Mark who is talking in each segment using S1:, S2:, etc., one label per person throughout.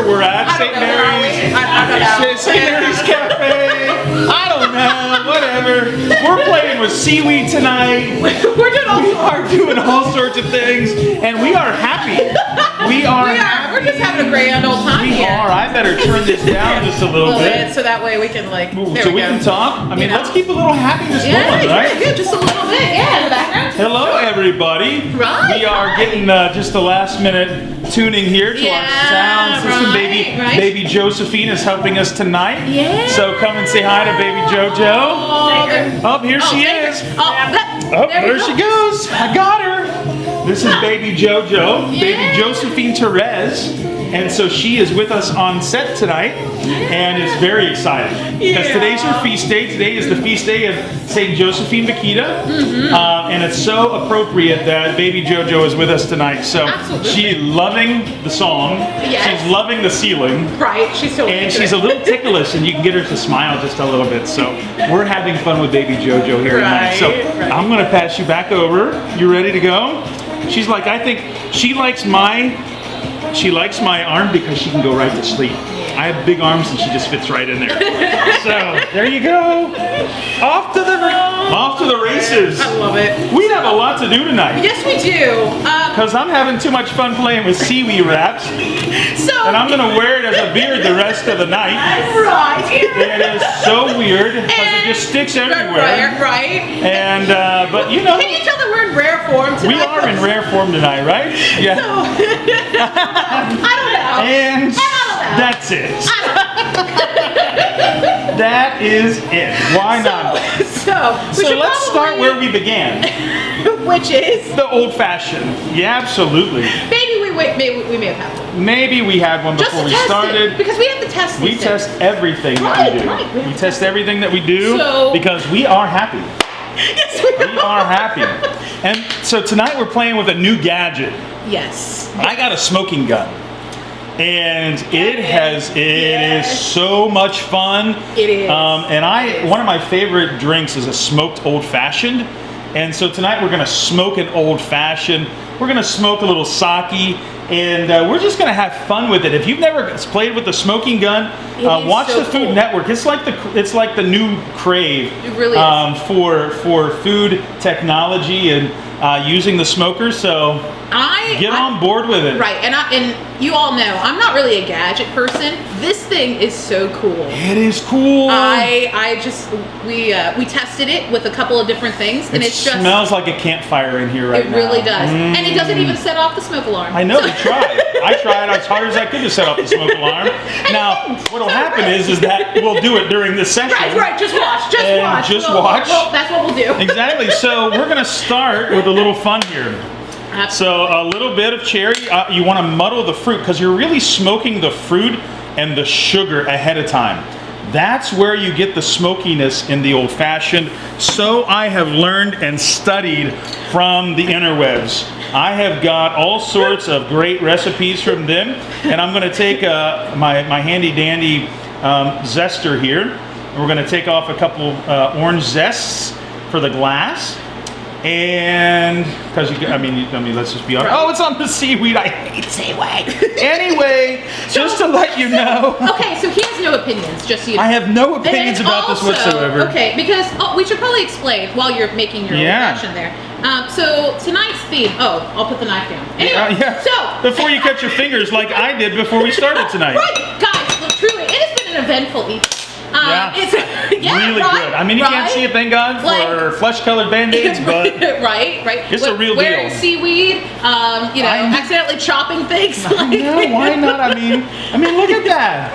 S1: where we're at. St. Mary's.
S2: I don't know.
S1: St. Mary's Cafe. I don't know. Whatever. We're playing with seaweed tonight.
S2: We're doing
S1: all sorts of things, and we are happy. We are.
S2: We're just having a grand old time
S1: We
S2: here.
S1: are. I better turn this down just a little bit.
S2: So that way we can like.
S1: So we can talk. I mean, let's keep a little happiness going, right?
S2: Yeah, just a little bit. Yeah, in the background.
S1: Hello, everybody.
S2: Right.
S1: We are getting just the last minute tuning here to our sound system. Baby Josephine is helping us tonight.
S2: Yeah.
S1: So come and say hi to baby JoJo. Oh, here she is. There she goes. I got her. This is baby JoJo, baby Josephine Therese. And so she is with us on set tonight and is very excited because today's her feast day. Today is the feast day of St. Josephine Bakhita. And it's so appropriate that baby JoJo is with us tonight. So she's loving the song. She's loving the ceiling.
S2: Right, she's so
S1: And she's a little ticklish, and you can get her to smile just a little bit. So we're having fun with baby JoJo here tonight. So I'm going to pass you back over. You ready to go? She's like, I think she likes my arm because she can go right to sleep. I have big arms and she just fits right in there. So there you go. Off to the races.
S2: I love it.
S1: We have a lot to do tonight.
S2: Yes, we do.
S1: Because I'm having too much fun playing with seaweed wraps. And I'm going to wear it as a beard the rest of the night.
S2: Right.
S1: It is so weird because it just sticks everywhere.
S2: Right.
S1: And, but you know.
S2: Can you tell that we're in rare form tonight?
S1: We are in rare form tonight, right? Yeah.
S2: I don't know.
S1: And that's it. That is it. Why not? So let's start where we began.
S2: Which is?
S1: The old fashioned. Yeah, absolutely.
S2: Maybe we may have had one.
S1: Maybe we had one before we started.
S2: Because we have to test these
S1: We test everything that we do. We test everything that we do because we are happy.
S2: Yes,
S1: we are happy. And so tonight we're playing with a new gadget.
S2: Yes.
S1: I got a smoking gun. And it is so much fun.
S2: It is.
S1: And one of my favorite drinks is a smoked old fashioned. And so tonight we're gonna smoke an old fashioned. We're gonna smoke a little sake, and we're just gonna have fun with it. If you've never played with the smoking gun, watch the Food Network. It's like the new crave.
S2: It really is.
S1: For food technology and using the smoker. So get on board with it.
S2: Right, and you all know I'm not really a gadget person. This thing is so cool.
S1: It is cool.
S2: We tested it with a couple of different things, and it
S1: smells like a campfire in here right now.
S2: It really does, and it doesn't even set off the smoke alarm.
S1: I know. We tried. I tried as hard as I could to set off the smoke alarm. Now, what'll happen is that we'll do it during this session.
S2: Right. Just watch.
S1: Just watch.
S2: Well, that's what we'll do.
S1: Exactly. So we're gonna start with a little fun here. So a little bit of cherry. You want to muddle the fruit because you're really smoking the fruit and the sugar ahead of time. That's where you get the smokiness in the old fashioned. So I have learned and studied from the interwebs. I have got all sorts of great recipes from them, and I'm going to take my handy dandy zester here. And we're going to take off a couple orange zests for the glass. And because let's just be honest. Oh, it's on the seaweed. I hate seaweed. Anyway, just to let you know.
S2: Okay, so he has no opinions. Just so you know.
S1: I have no opinions about this whatsoever.
S2: Okay, because we should probably explain while you're making your old fashioned there. So tonight's theme. Oh, I'll put the knife down. Anyway, so
S1: before you cut your fingers like I did before we started tonight.
S2: Right, guys. Look, truly, it has been an eventful evening.
S1: It's really good. I mean, you can't see it, thank God, for flesh-colored Band-Aids, but
S2: right.
S1: It's a real
S2: wearing
S1: deal.
S2: Seaweed, accidentally chopping things.
S1: I know, why not? I mean, look at that.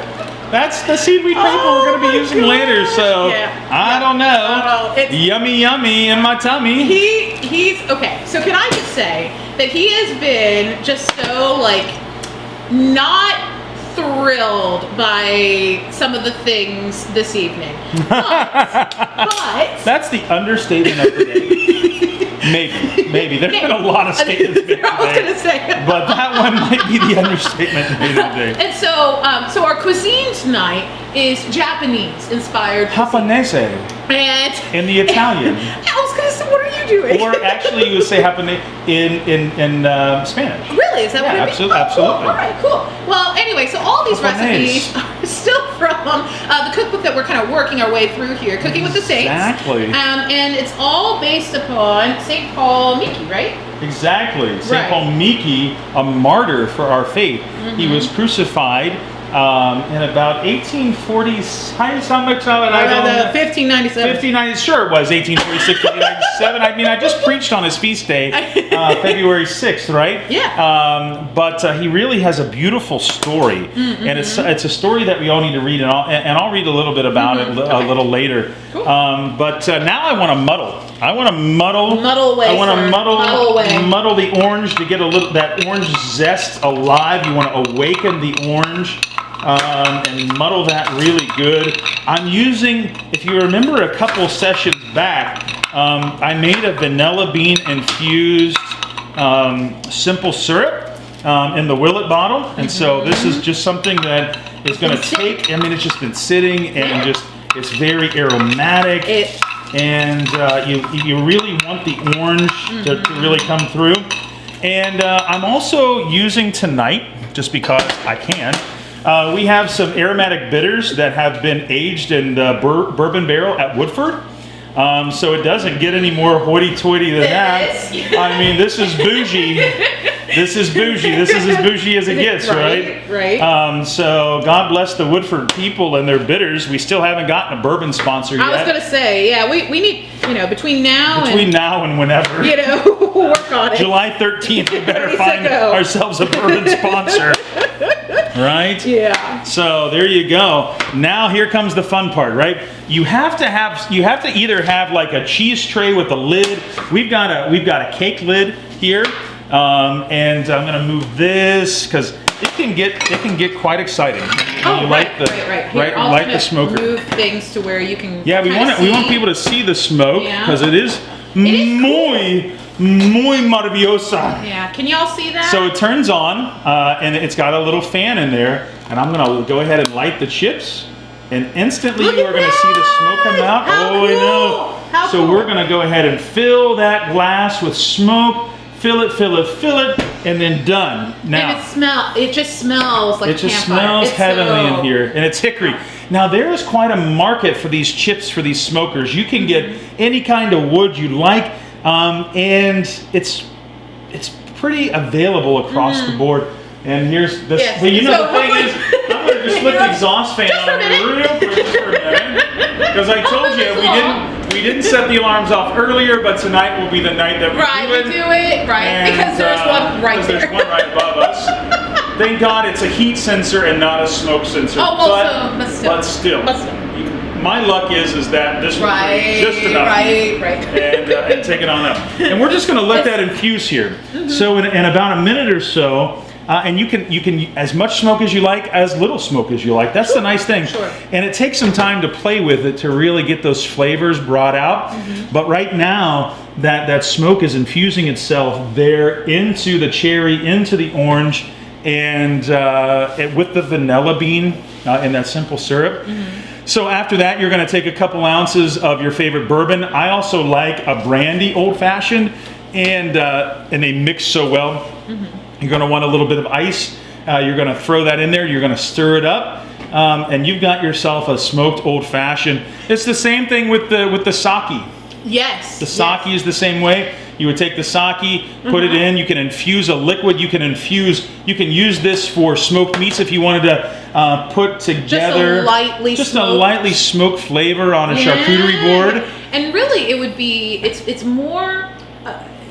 S1: That's the seaweed paper we're going to be using later, so I don't know. It's yummy in my tummy.
S2: He's okay. So can I just say that he has been just so not thrilled by some of the things this evening, but
S1: that's the understatement of the day. Maybe there's been a lot of statements made today, but that one might be the understatement made today.
S2: And so our cuisine tonight is Japanese inspired.
S1: Japanese.
S2: And
S1: in the Italian.
S2: I was gonna say, what are you you doing?
S1: Or actually, you would say habanero in Spanish.
S2: Really? Is that what it means?
S1: Absolutely.
S2: Oh,
S1: Absolutely.
S2: cool. All right, cool. Well, anyway, so all these
S1: Japanese.
S2: recipes are still from the cookbook that we're kind of working our way through here, Cooking with the Saints.
S1: Exactly.
S2: And it's all based upon St. Paul Miki, right?
S1: Exactly. St.
S2: Right.
S1: Paul Miki, a martyr for our faith. He was crucified in about 1840. How much of it? I don't know.
S2: 1597.
S1: 59, sure it was 1846, 1897. I mean, I just preached on his feast day, February 6th, right?
S2: Yeah.
S1: But he really has a beautiful story, and it's a story that we all need to read, and I'll read a little bit about it a little later.
S2: Cool.
S1: But now I want to muddle. I want to muddle.
S2: Muddle away,
S1: I want to
S2: sir. Muddle away.
S1: muddle the orange to get that orange zest alive. You want to awaken the orange. And muddle that really good. I'm using, if you remember a couple sessions back, I made a vanilla bean infused simple syrup in the Willet bottle. And so this is just something that is going to take, I mean, it's just been sitting and just, it's very aromatic. And you really want the orange to really come through. And I'm also using tonight, just because I can, we have some aromatic bitters that have been aged in the bourbon barrel at Woodford. So it doesn't get any more hoity-toity than that. I mean, this is bougie. This is bougie. This is as bougie as it gets, right?
S2: Right.
S1: So God bless the Woodford people and their bitters. We still haven't gotten a bourbon sponsor yet.
S2: I was going to say, yeah, we need, between now
S1: and whenever.
S2: Work on it.
S1: July 13th, we better
S2: Ready,
S1: find
S2: set, go.
S1: ourselves a bourbon sponsor. Right?
S2: Yeah.
S1: So there you go. Now here comes the fun part, right? You have to either have like a cheese tray with a lid. We've got a cake lid here, and I'm gonna move this because it can get quite exciting.
S2: Right. Here, I'll
S1: Light
S2: kind
S1: the
S2: of
S1: smoker.
S2: Move things to where you can.
S1: Yeah, we want people to see the smoke because it is muy maravillosa.
S2: Yeah, can y'all see that?
S1: So it turns on, and it's got a little fan in there, and I'm gonna go ahead and light the chips, and instantly you are gonna see the smoke come out.
S2: How
S1: I
S2: cool.
S1: know.
S2: How
S1: So
S2: cool.
S1: we're gonna go ahead and fill that glass with smoke, fill it, and then done. Now,
S2: and it just smells like
S1: it just
S2: campfire.
S1: smells
S2: It's
S1: heavenly
S2: so-
S1: in here, and it's hickory. Now there is quite a market for these chips, for these smokers. You can get any kind of wood you like, and it's pretty available across the board. And here's this.
S2: Yes.
S1: Well,
S2: So
S1: the thing is, I'm gonna just flip the exhaust fan
S2: Just for a
S1: on
S2: minute.
S1: real quick, just for a minute, because I told you we didn't set the alarms off earlier, but tonight will be the night that we
S2: Right,
S1: do
S2: we
S1: it.
S2: do it, right,
S1: And,
S2: because there's one right
S1: because
S2: there.
S1: There's one right above us. Thank God it's a heat sensor and not a smoke sensor.
S2: Oh, well, but still.
S1: But still. My luck is that this will be just enough heat and take it on up. And we're just going to let that infuse here. So in about a minute or so, and you can as much smoke as you like, as little smoke as you like. That's the nice thing.
S2: Sure.
S1: And it takes some time to play with it to really get those flavors brought out. But right now, that smoke is infusing itself there into the cherry, into the orange, and with the vanilla bean and that simple syrup. So after that, you're going to take a couple ounces of your favorite bourbon. I also like a brandy old fashioned, and they mix so well. You're going to want a little bit of ice. You're going to throw that in there. You're going to stir it up, and you've got yourself a smoked old fashioned. It's the same thing with the sake.
S2: Yes.
S1: The sake is the same way. You would take the sake, put it in. You can infuse a liquid. You can use this for smoked meats if you wanted to put together
S2: just
S1: a lightly smoked flavor on a charcuterie board.
S2: And really, it would be it's more.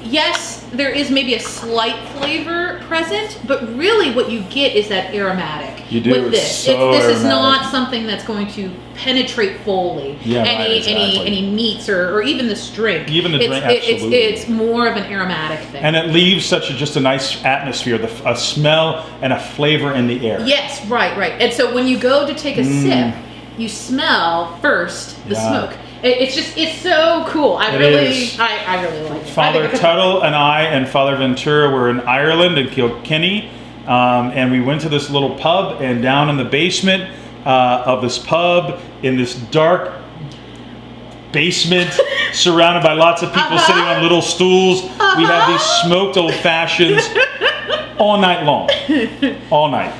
S2: Yes, there is maybe a slight flavor present, but really what you get is that aromatic.
S1: You do.
S2: With this.
S1: So
S2: this is
S1: aromatic.
S2: not something that's going to penetrate fully any meats or even this drink.
S1: Even the drink, absolutely.
S2: It's more of an aromatic thing.
S1: And it leaves just a nice atmosphere, a smell and a flavor in the air.
S2: Yes, right. And so when you go to take a sip, you smell first the smoke. It's so cool. I really like it.
S1: Father Tuttle and I and Father Ventura were in Ireland, in Kilkenny, and we went to this little pub, and down in the basement of this pub, in this dark basement surrounded by lots of people sitting on little stools. We have these smoked old fashions all night long. All night.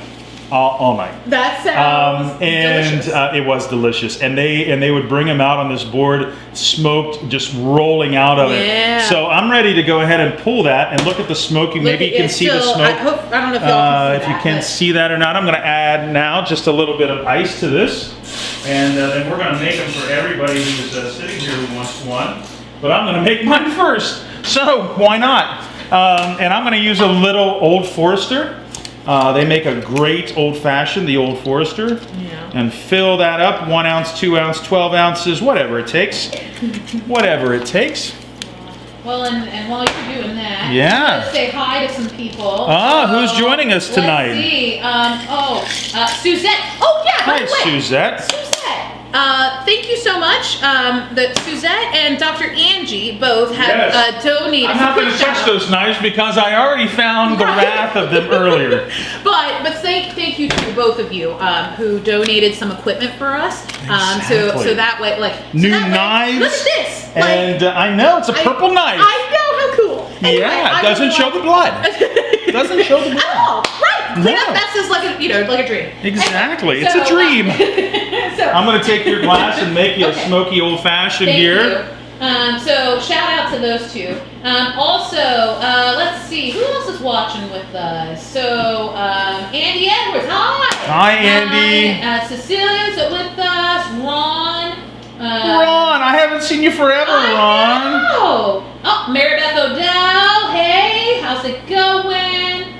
S1: All night.
S2: That sounds delicious.
S1: It was delicious, and they would bring them out on this board, smoked, just rolling out of it. So I'm ready to go ahead and pull that and look at the smoking. Maybe you can see the smoke.
S2: I don't know if y'all can see that.
S1: If you can see that or not, I'm going to add now just a little bit of ice to this, and then we're going to make them for everybody who's sitting here who wants one. But I'm going to make mine first, so why not? And I'm going to use a little Old Forester. They make a great old-fashioned, the Old Forester. And fill that up, 1 ounce, 2 ounce, 12 ounces, whatever it takes. Whatever it takes.
S2: Well, and while you're doing that,
S1: let's
S2: say hi to some people.
S1: Who's joining us tonight?
S2: Let's see. Suzette. Oh, yeah.
S1: Hi, Suzette.
S2: Suzette. Thank you so much. Suzette and Dr. Angie both have donated.
S1: I'm not going to touch those knives because I already found the wrath of them earlier.
S2: But thank you to both of you who donated some equipment for us. So that way,
S1: new knives.
S2: Look at this.
S1: And I know it's a purple knife.
S2: I know, how cool. Anyway,
S1: it doesn't show the blood. It doesn't show the blood.
S2: Oh, right. That's just like a dream.
S1: Exactly. It's a dream. I'm going to take your glass and make you a smoky old fashioned here.
S2: So shout out to those two. Also, let's see, who else is watching with us? So Andy Edwards, hi.
S1: Hi, Andy.
S2: Cecilia's with us. Ron.
S1: Ron, I haven't seen you forever, Ron.
S2: Oh, Mary Beth Odell. Hey, how's it going?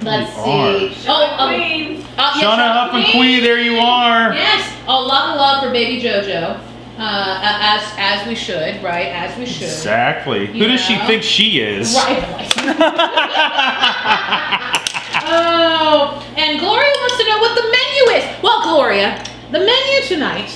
S2: Let's see.
S1: Shauna Huff and Queen, there you are.
S2: Yes. A lot of love for baby JoJo. As we should, right? As we should.
S1: Exactly. Who does she think she is?
S2: Right. And Gloria wants to know what the menu is. Well, Gloria, the menu tonight.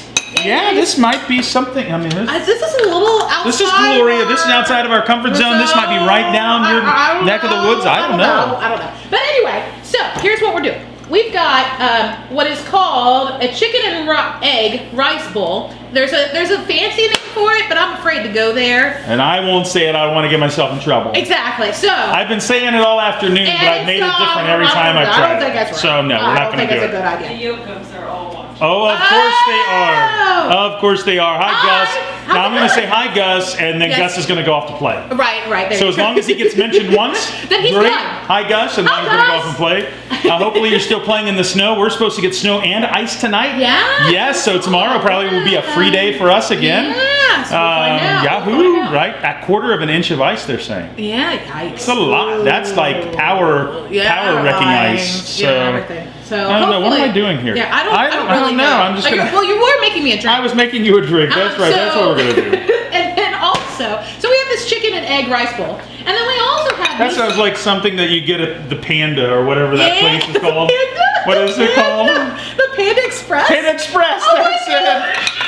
S1: This might be something. I mean,
S2: this is a little outside.
S1: This is Gloria. This is outside of our comfort zone. This might be right down your neck of the woods. I don't know.
S2: I don't know. But anyway, so here's what we're doing. We've got what is called a chicken and egg rice bowl. There's a fancy name for it, but I'm afraid to go there.
S1: And I won't say it. I don't want to get myself in trouble.
S2: Exactly. So
S1: I've been saying it all afternoon, but I've made it different every time I've tried.
S2: I don't think that's right.
S1: So no, we're not going to do it.
S2: I don't think that's a good idea.
S3: The yolks are all watching.
S1: Oh, of course they are. Of course they are. Hi, Gus. Now I'm going to say hi, Gus, and then Gus is going to go off to play.
S2: Right.
S1: So as long as he gets mentioned once,
S2: then he's
S1: great.
S2: done.
S1: Hi, Gus, and then he's going to go off and play. Hopefully you're still playing in the snow. We're supposed to get snow and ice tonight.
S2: Yeah.
S1: Yes, so tomorrow probably will be a free day for us again.
S2: Yeah, so we'll find out.
S1: Yahoo, right? A quarter of an inch of ice, they're saying.
S2: Yeah, yikes.
S1: It's a lot. That's like power wrecking ice. So,
S2: everything. So
S1: I don't know. What am I doing here?
S2: Yeah, I don't really know.
S1: I'm just gonna.
S2: Well, you were making me a drink.
S1: I was making you a drink. That's right. That's what we're gonna do.
S2: And then also, so we have this chicken and egg rice bowl, and then we also have.
S1: That sounds like something that you get at the Panda or whatever that place is called.
S2: Panda.
S1: What is it called?
S2: The Panda Express.
S1: Panda Express. That's it.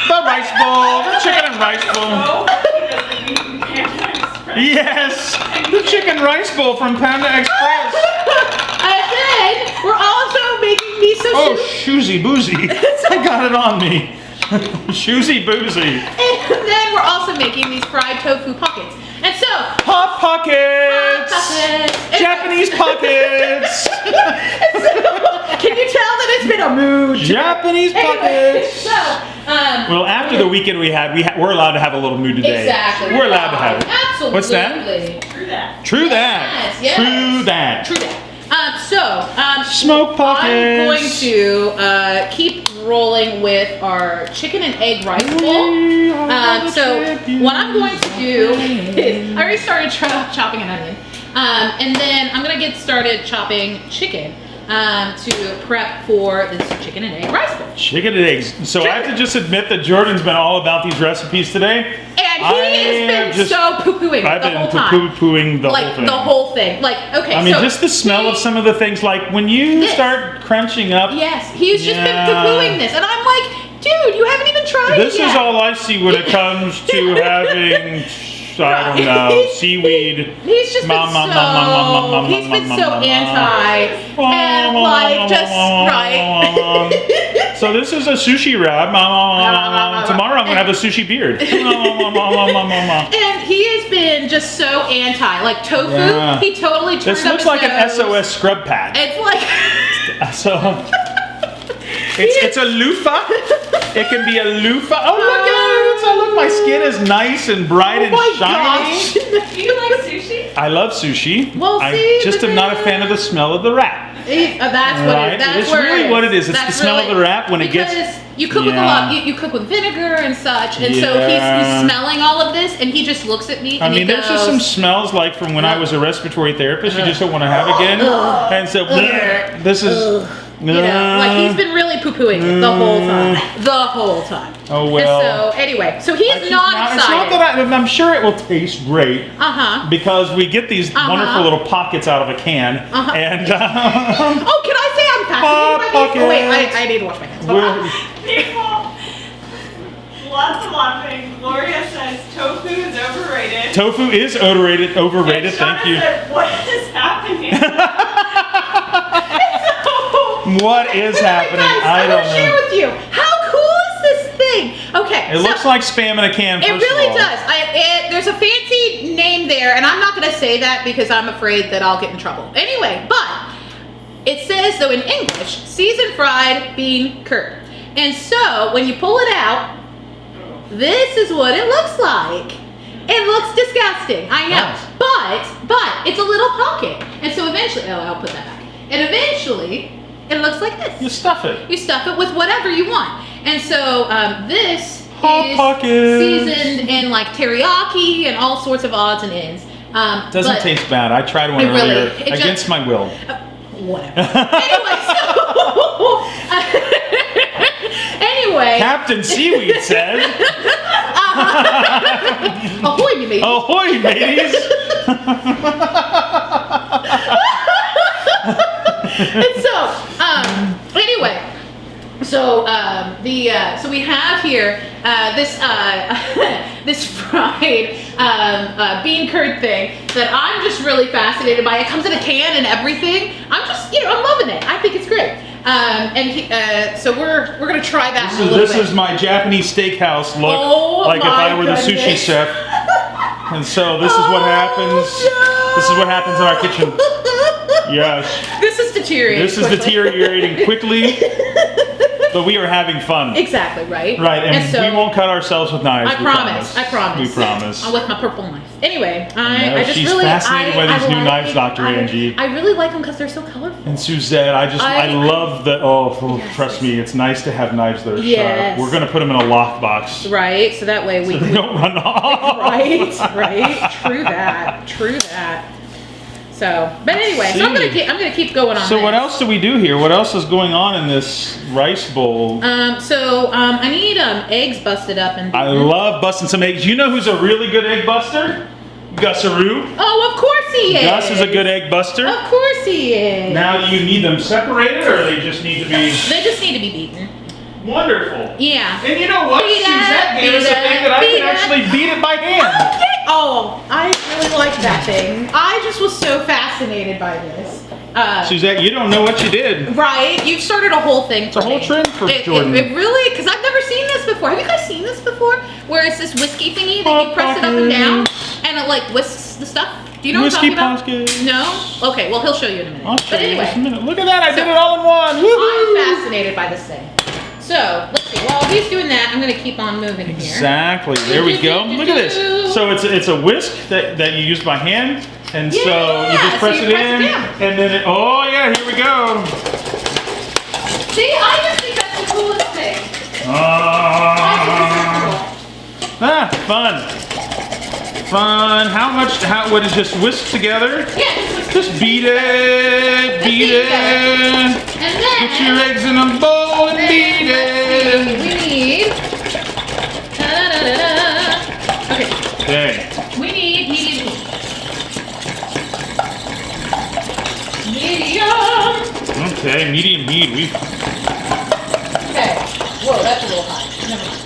S1: The rice bowl. The chicken and rice bowl. Yes, the chicken rice bowl from Panda Express.
S2: And then we're also making miso soup.
S1: Oh, shoozy boozy. I got it on me. Shoozy boozy.
S2: And then we're also making these fried tofu pockets. And so
S1: Hot Pockets. Japanese pockets.
S2: Can you tell that it's been a mood?
S1: Japanese pockets.
S2: Well,
S1: after the weekend we're allowed to have a little mood today.
S2: Exactly.
S1: We're allowed to have it.
S2: Absolutely.
S1: What's that? True that.
S2: Yes.
S1: True that.
S2: True that.
S1: Smoke pockets.
S2: I'm going to keep rolling with our chicken and egg rice bowl. So what I'm going to do is, I already started chopping an onion. And then I'm going to get started chopping chicken to prep for this chicken and egg rice bowl.
S1: Chicken and eggs. So I have to just admit that Jordan's been all about these recipes today.
S2: And he has been so poo-pooing
S1: I've
S2: the whole
S1: been
S2: time.
S1: poo-pooing the whole thing.
S2: The whole thing. Okay,
S1: I mean, just the smell of some of the things, like when you start crunching up.
S2: Yes, he's just been poo-pooing this. And I'm like, dude, you haven't even tried it yet.
S1: This is all I see when it comes to having, I don't know, seaweed.
S2: He's just been so anti, and like just right.
S1: So this is a sushi wrap. Tomorrow I'm gonna have a sushi beard.
S2: And he has been just so anti, like tofu.
S1: Yeah.
S2: He totally turned
S1: This
S2: up
S1: looks
S2: his
S1: like an
S2: nose.
S1: SOS scrub pad.
S2: It's like
S1: So it's a loofah. It can be a loofah. Oh look at it! Look, my skin is nice and bright and
S2: my
S1: shiny.
S2: gosh.
S3: Do you like sushi?
S1: I love sushi.
S2: Well,
S1: I
S2: see,
S1: just
S2: but
S1: am not a
S2: then-
S1: fan of the smell of the wrap.
S2: That's what
S1: Right?
S2: it is. That's
S1: It's
S2: where
S1: really what it is. It's the smell of the wrap when it gets-
S2: Because you cook with a
S1: Yeah.
S2: lot. You cook with vinegar and such, and so he's
S1: Yeah.
S2: smelling all of this, and he just looks at me.
S1: I
S2: And
S1: mean,
S2: he
S1: there's
S2: goes,
S1: just some smells like from when I was a respiratory therapist you just don't want to have again. And so this is.
S2: You know, like he's been really poo-pooing it the whole time. The whole time.
S1: Oh, well.
S2: And so anyway, so he's
S1: It's
S2: not
S1: It's not
S2: excited.
S1: that I'm sure it will taste great. Because we get these wonderful little pockets out of a can, and
S2: Oh, can I say I'm fascinated by
S1: Pocket.
S2: this? Oh, wait, I need to wash my hands.
S3: People, lots of laughing. Gloria says tofu is overrated.
S1: tofu is overrated. Overrated.
S3: And
S1: Thank
S3: Shauna
S1: you.
S3: said, what is happening?
S1: What is happening?
S2: Guys,
S1: I
S2: I'm
S1: don't
S2: gonna share
S1: know.
S2: with you. How cool is this thing? Okay.
S1: It looks like spam in a can.
S2: It
S1: First
S2: really
S1: of all.
S2: does. There's a fancy name there, and I'm not going to say that because I'm afraid that I'll get in trouble. Anyway, but it says, though, in English, seasoned fried bean curd. And so, when you pull it out, this is what it looks like. It looks disgusting, I know.
S1: Nice.
S2: But it's a little pocket. And so eventually, I'll put that back. And eventually, it looks like this.
S1: You stuff it.
S2: You stuff it with whatever you want. And so this
S1: Hot
S2: is
S1: Pockets.
S2: seasoned in like teriyaki and all sorts of odds and ends.
S1: Doesn't
S2: but-
S1: taste bad. I tried one
S2: It really-
S1: earlier
S2: it just-
S1: against my will.
S2: Whatever. Anyway,
S1: Captain Seaweed says,
S2: ahoy, me mate.
S1: "Ahoy, mateys!"
S2: And so, anyway, so so we have here this this fried bean curd thing that I'm just really fascinated by. It comes in a can and everything. I'm just, I'm loving it. I think it's great. So we're gonna try that in a little
S1: This
S2: bit.
S1: is my Japanese steakhouse look,
S2: Oh,
S1: like if I
S2: my
S1: were the sushi
S2: goodness.
S1: chef. And so this is what happens.
S2: no.
S1: This is what happens in our kitchen. Yes,
S2: This is deteriorating.
S1: this is
S2: quickly.
S1: deteriorating quickly, but we are having fun.
S2: Exactly, right?
S1: Right, and
S2: so,
S1: we won't cut ourselves with knives.
S2: I
S1: we
S2: promise. I promise.
S1: We promise.
S2: With my purple knife. Anyway,
S1: know,
S2: I just
S1: she's
S2: really
S1: fascinated by these new
S2: like-
S1: knives, Dr. Angie.
S2: I really like them because they're so colorful.
S1: And Suzette, I
S2: I-
S1: love that. Oh,
S2: Yes.
S1: trust me, it's nice to have knives that are
S2: Yes.
S1: sharp. We're gonna put them in a lockbox
S2: Right, so that way we.
S1: so they don't run off.
S2: right. True that. So, but anyway, so I'm gonna keep going on.
S1: So
S2: this.
S1: what else do we do here? What else is going on in this rice bowl?
S2: I need eggs busted up and.
S1: I love busting some eggs. You know who's a really good egg buster? Gusaroo.
S2: Oh, of course he is.
S1: Gus is a good egg buster.
S2: Of course he is.
S1: Now, do you need them separated, or they just need to be
S2: They just need to be beaten.
S1: wonderful?
S2: Yeah.
S1: And you know what?
S2: Beat it,
S1: Suzette gave us a
S2: beat
S1: thing
S2: it,
S1: that I
S2: beat
S1: can
S2: it.
S1: actually beat it by hand.
S2: Oh, I really like that thing. I just was so fascinated by this.
S1: Suzette, you don't know what you did.
S2: Right? You've started a whole thing.
S1: It's a whole trend for
S2: it,
S1: Jordan.
S2: It really, because I've never seen this before. Have you guys seen this before? Where it's this whiskey thingy that you press it up and down, and it like whisks the stuff. Do you know
S1: Whiskey
S2: what I'm talking
S1: pocket.
S2: about? No? Okay, well he'll show you in a minute.
S1: I'll show
S2: but
S1: you in
S2: anyway,
S1: just a minute. Look at that! I
S2: So-
S1: did it all in one.
S2: I'm
S1: Woohoo!
S2: fascinated by this thing. So let's see. While he's doing that, I'm gonna keep on moving here.
S1: Exactly. There we go. Look at this. So it's a whisk that you use by hand, and so you
S2: Yeah,
S1: just press
S2: so
S1: it
S2: you press
S1: in,
S2: it down.
S1: and then oh yeah, here we go.
S2: See, I just think that's the coolest thing. I
S1: Fun. What is just whisk together?
S2: think it's cool. Yeah,
S1: Just beat it, beat
S2: beat
S1: it.
S2: And then
S1: Put your eggs in a bowl and beat it.
S2: we need. Okay,
S1: Okay.
S2: we need medium.
S1: Okay, medium heat.
S2: Okay. Whoa, that's a little hot. Never mind.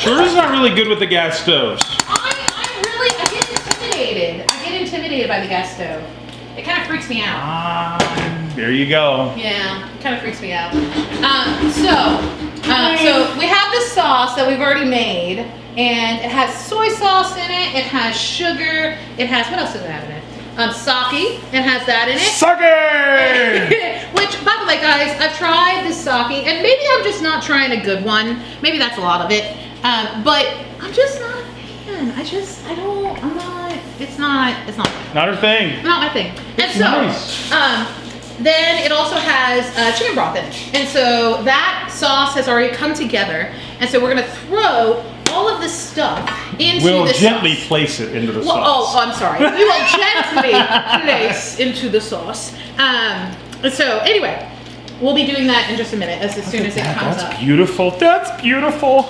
S1: Sure is not really good with the gas stoves.
S2: I get intimidated by the gas stove. It kind of freaks me out.
S1: There you go.
S2: Yeah, it kind of freaks me out. already made, and it has soy sauce in it. It has sugar. It has what else does it have in it? Sake. It has that in it.
S1: Sake!
S2: Which, by the way, guys, I've tried this sake, and maybe I'm just not trying a good one. Maybe that's a lot of it. But I'm just not a fan. It's not
S1: Not her thing.
S2: not my thing. And
S1: It's
S2: so,
S1: nice.
S2: then it also has chicken broth in it. And so that sauce has already come together. And so we're gonna throw all of this stuff into
S1: We'll
S2: this
S1: gently
S2: sauce.
S1: place it into the
S2: Well,
S1: sauce.
S2: oh, I'm sorry. We will gently place into the sauce. So anyway, we'll be doing that in just a minute as soon as it comes
S1: That's
S2: up.
S1: beautiful. That's beautiful.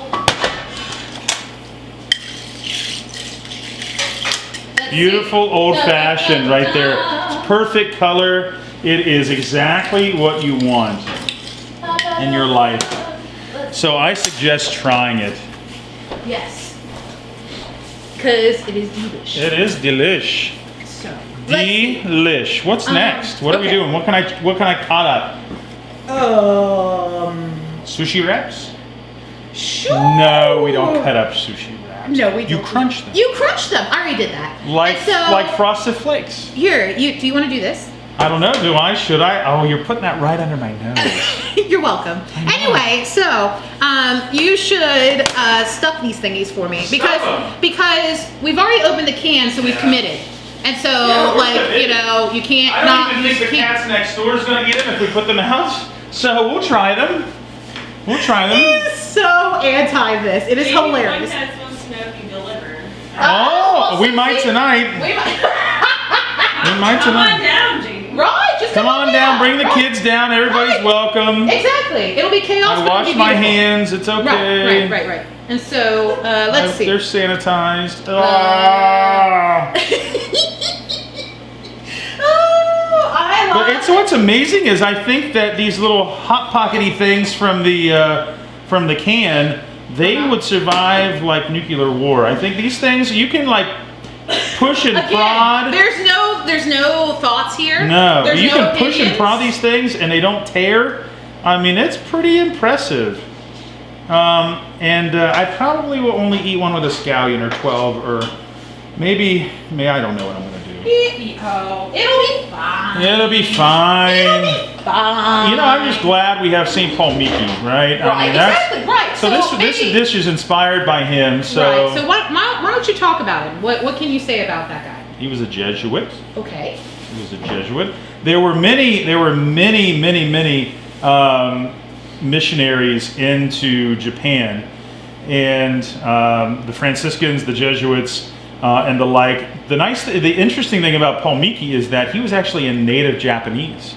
S2: Let's
S1: Beautiful
S2: see.
S1: old fashioned right there. It's perfect color. It is exactly what you want in your life. So I suggest trying it.
S2: Yes. Because it is delish.
S1: It is delish.
S2: So, let's see.
S1: Delish. What's next? What are we
S2: okay.
S1: doing? What can I cut up? Sushi wraps?
S2: Sure.
S1: No, we don't cut up sushi wraps.
S2: No, we don't.
S1: You crunch them.
S2: You crunch them. I already did that.
S1: Like
S2: And so,
S1: like Frosted Flakes.
S2: Here, do you want to do this?
S1: I don't know. Do I? Should I? Oh, you're putting that right under my nose.
S2: You're welcome. Anyway, so you should stuff these thingies for me
S1: Stuff 'em.
S2: because we've already opened the can, so we've committed. And so,
S1: Yeah, we're
S2: like,
S1: committed.
S2: you know, you can't
S1: I
S2: not.
S1: don't even think the
S2: you can't-
S1: cats next door is going to get them if we put them out. So we'll try them. We'll try them.
S2: He is so anti this. It is
S3: Maybe
S2: hilarious.
S3: one test wants to know if you deliver.
S1: Oh, we
S2: so
S1: might
S2: see-
S1: tonight.
S2: We might.
S1: We might
S3: Come on
S1: tonight.
S3: down, Jamie.
S2: Right, just
S1: Come on down. Bring the
S2: right.
S1: kids down. Everybody's
S2: Right.
S1: welcome.
S2: Exactly. It'll be chaos.
S1: I
S2: but it'll
S1: wash
S2: be
S1: my
S2: beautiful.
S1: hands. It's okay.
S2: Right. And so, let's see.
S1: They're sanitized. Ah.
S2: Oh, I love
S1: But what's amazing is I think that these little hot pockety things from the can, they would survive like nuclear war. I think these things you can like push and
S2: Again,
S1: prod.
S2: there's no thoughts here.
S1: No,
S2: There's
S1: you
S2: no
S1: can push and
S2: opinions.
S1: prod these things and they don't tear. I mean, it's pretty impressive. I probably will only eat one with a scallion or 12 or maybe I don't know what I'm gonna do.
S2: It'll be fine.
S1: It'll be fine.
S2: It'll be fine.
S1: You know, I'm just glad we have St. Paul Miki, right?
S2: Right, exactly, right.
S1: So this
S2: maybe-
S1: dish is inspired by him. So,
S2: right. So why don't you talk about him? What can you say about that guy?
S1: he was a Jesuit.
S2: Okay.
S1: He was a Jesuit. There were many missionaries into Japan, and the Franciscans, the Jesuits, and the like. The interesting thing about Paul Miki is that he was actually a native Japanese,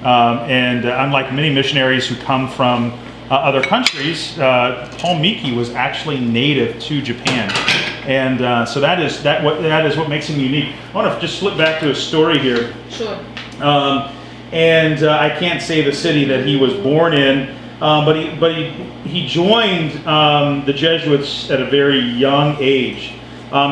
S1: and unlike many missionaries who come from other countries, Paul Miki was actually native to Japan, and so that is what makes him unique. I want to just flip back to a story here.
S2: Sure.
S1: I can't say the city that he was born in, but he joined the Jesuits at a very young age.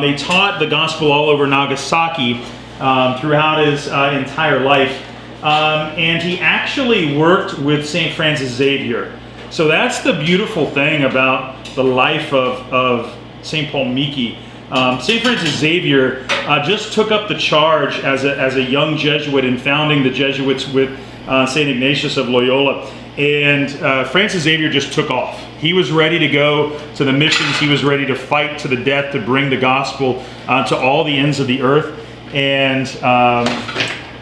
S1: They taught the gospel all over Nagasaki throughout his entire life, and he actually worked with St. Francis Xavier. So that's the beautiful thing about the life of St. Paul Miki. St. Francis Xavier just took up the charge as a young Jesuit in founding the Jesuits with St. Ignatius of Loyola. And Francis Xavier just took off. He was ready to go to the missions. He was ready to fight to the death to bring the gospel to all the ends of the earth.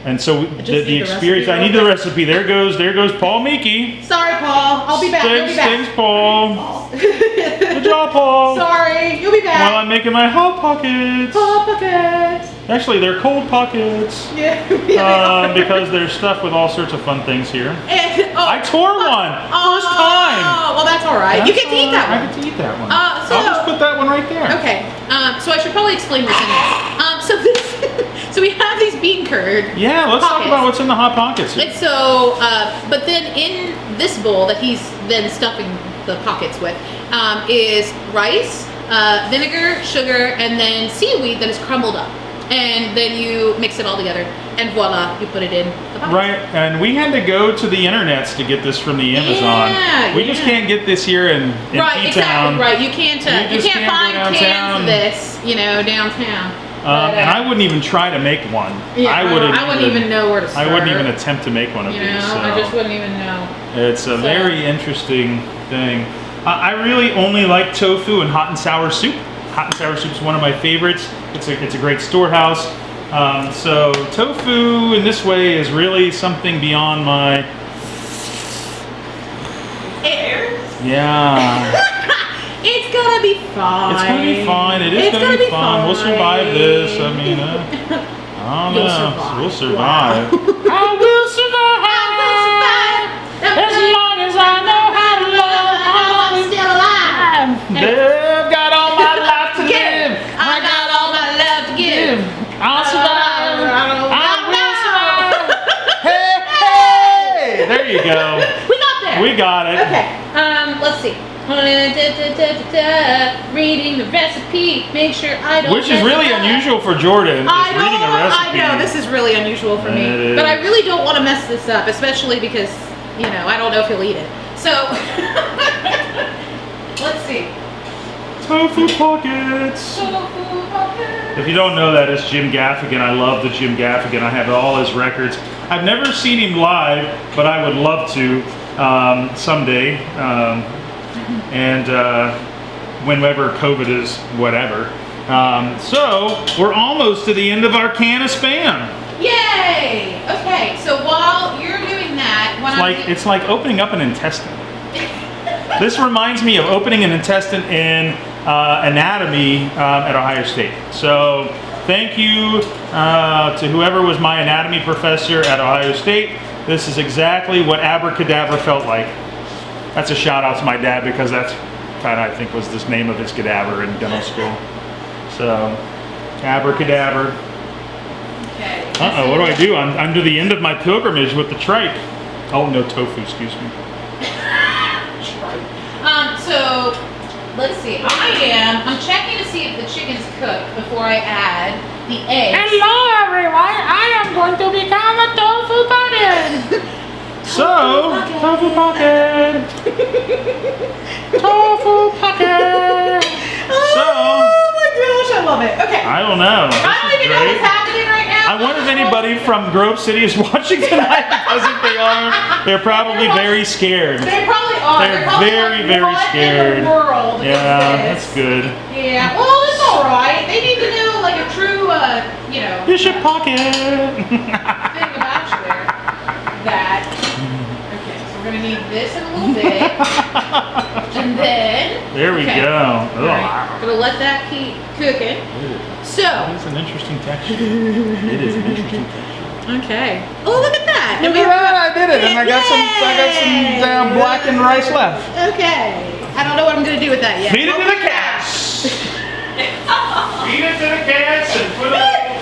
S1: And so the experience. I need the recipe. There goes Paul Miki.
S2: Sorry, Paul. I'll be back. You'll be back.
S1: Thanks, Paul. Good job, Paul.
S2: Sorry, you'll be back.
S1: While I'm making my hot pockets.
S2: Hot pockets.
S1: Actually, they're cold pockets.
S2: Yeah.
S1: Because there's stuff with all sorts of fun things here.
S2: And,
S1: I tore one. First time.
S2: Oh, well, that's all right. You get to eat that
S1: I
S2: one.
S1: get to eat that one.
S2: So-
S1: I'll just put that one right there.
S2: Okay. So I should probably explain what's in this. So we have these bean curd.
S1: Yeah, let's talk
S2: pockets.
S1: about what's in the hot pockets here.
S2: And so, but then in this bowl that he's then stuffing the pockets with is rice, vinegar, sugar, and then seaweed that is crumbled up. And then you mix it all together. and voila, you put it in the box.
S1: Right, and we had to go to the internets to get this from the Amazon.
S2: Yeah,
S1: we just
S2: yeah.
S1: can't get this here in
S2: Right,
S1: P-Town.
S2: exactly. Right, you can't
S1: You just can't go
S2: find cans
S1: downtown.
S2: of this, downtown. But,
S1: And I wouldn't even try to make one.
S2: yeah,
S1: I
S2: wouldn't even know where to start.
S1: I wouldn't even attempt to make one of
S2: You
S1: these.
S2: know,
S1: So.
S2: I just wouldn't even know.
S1: It's a very interesting thing. I really only like tofu and hot and sour soup. Hot and sour soup is one of my favorites. It's a great storehouse. So tofu in this way is really something beyond my. Yeah.
S2: It's gonna be fine.
S1: It's gonna be fine. It is
S2: It's
S1: gonna be fun. We'll survive this. I mean, I don't
S2: You'll
S1: know.
S2: survive.
S1: We'll survive.
S2: Wow.
S1: I will survive. As long as I know how to love,
S2: I'm still alive.
S1: I've got all my life to live.
S2: I got all my love to give.
S1: I'll survive. I will survive. Hey, hey! There you go.
S2: We got there.
S1: We got it.
S2: Okay. Let's see. Reading the recipe. Make sure I don't.
S1: Which is
S2: mess
S1: really
S2: it up.
S1: unusual for Jordan.
S2: I
S1: is
S2: know,
S1: reading a recipe.
S2: I know, this is really unusual for me.
S1: It
S2: But I
S1: is.
S2: really don't want to mess this up, especially because, I don't know if he'll eat it. So, let's see.
S1: Tofu pockets. If you don't know that, it's Jim Gaffigan. I love the Jim Gaffigan. I have all his records. I've never seen him live, but I would love to someday. Whenever COVID is whatever. So we're almost to the end of our can of Spam.
S2: Yay! Okay, so while you're doing that,
S1: It's like opening up an intestine. This reminds me of opening an intestine in anatomy at Ohio State. So thank you to whoever was my anatomy professor at Ohio State. This is exactly what abracadabra felt like. That's a shout out to my dad because that's kind of, I think, was the name of his cadaver in dental school. So, abracadabra.
S2: Okay.
S1: Uh-oh, what do I do? I'm to the end of my pilgrimage with the trike. Oh, no tofu, excuse me.
S2: So let's see. I'm checking to see if the chicken's cooked before I add the eggs.
S4: Hello everyone, I am going to become a tofu bucket.
S1: So, tofu pocket. Tofu pocket. So,
S2: Oh my gosh, I love it. Okay.
S1: I don't know. This
S2: I don't
S1: is
S2: even know
S1: great.
S2: what's happening right now.
S1: I wonder if anybody from Grove City is watching tonight, because if they are, they're probably very scared.
S2: They probably are.
S1: They're
S2: probably
S1: very,
S2: like,
S1: very
S2: what
S1: scared.
S2: in the world is
S1: Yeah,
S2: this?
S1: that's good.
S2: Yeah. Well, it's all right. They need to know like a true,
S1: Bishop Pocket.
S2: thing about you there. That. Okay, so we're gonna need this in a little bit, and then.
S1: There we
S2: okay.
S1: go.
S2: All right, gonna let that keep cooking. So.
S1: It is an interesting texture. It is an interesting texture.
S2: Okay. Oh, look at that.
S1: Look at that, I did it, and I got some blackened rice left.
S2: Okay. I don't know what I'm gonna do with that yet.
S1: Feed it to the cats. Feed it to the cats and put it.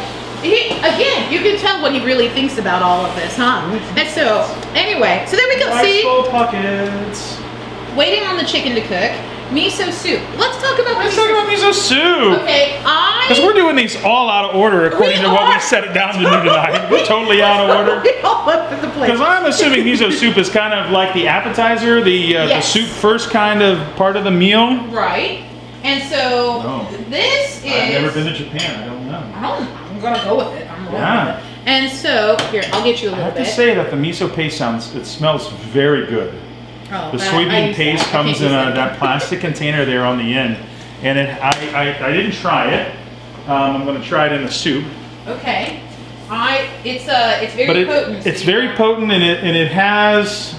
S2: Again, you can tell what he really thinks about all of this, huh? And so, anyway, so there we go.
S1: Rice
S2: See,
S1: bowl pockets.
S2: waiting on the chicken to cook. Miso soup. Let's talk about
S1: Let's talk about miso soup.
S2: Okay,
S1: Because we're doing these all out of order according
S2: We
S1: to what we
S2: are.
S1: set it down to do tonight. We're totally out of order.
S2: We all up in the place.
S1: Because I'm assuming miso soup is kind of like the appetizer, the
S2: Yes.
S1: soup first kind of part of the meal.
S2: Right. And so
S1: No.
S2: this is.
S1: I've never been to Japan. I don't know.
S2: I'm gonna go with it. I'm rolling
S1: Yeah.
S2: with it. And so here, I'll get you a
S1: I
S2: little
S1: have
S2: bit.
S1: to say that the miso paste it smells very good.
S2: Oh,
S1: The
S2: but I
S1: soybean
S2: use
S1: paste
S2: that.
S1: comes
S2: I
S1: in
S2: can't use
S1: that plastic container there on the end, and I didn't try it. I'm going to try it in the soup,
S2: Okay. It's very
S1: but
S2: potent.
S1: it's very potent, and it has.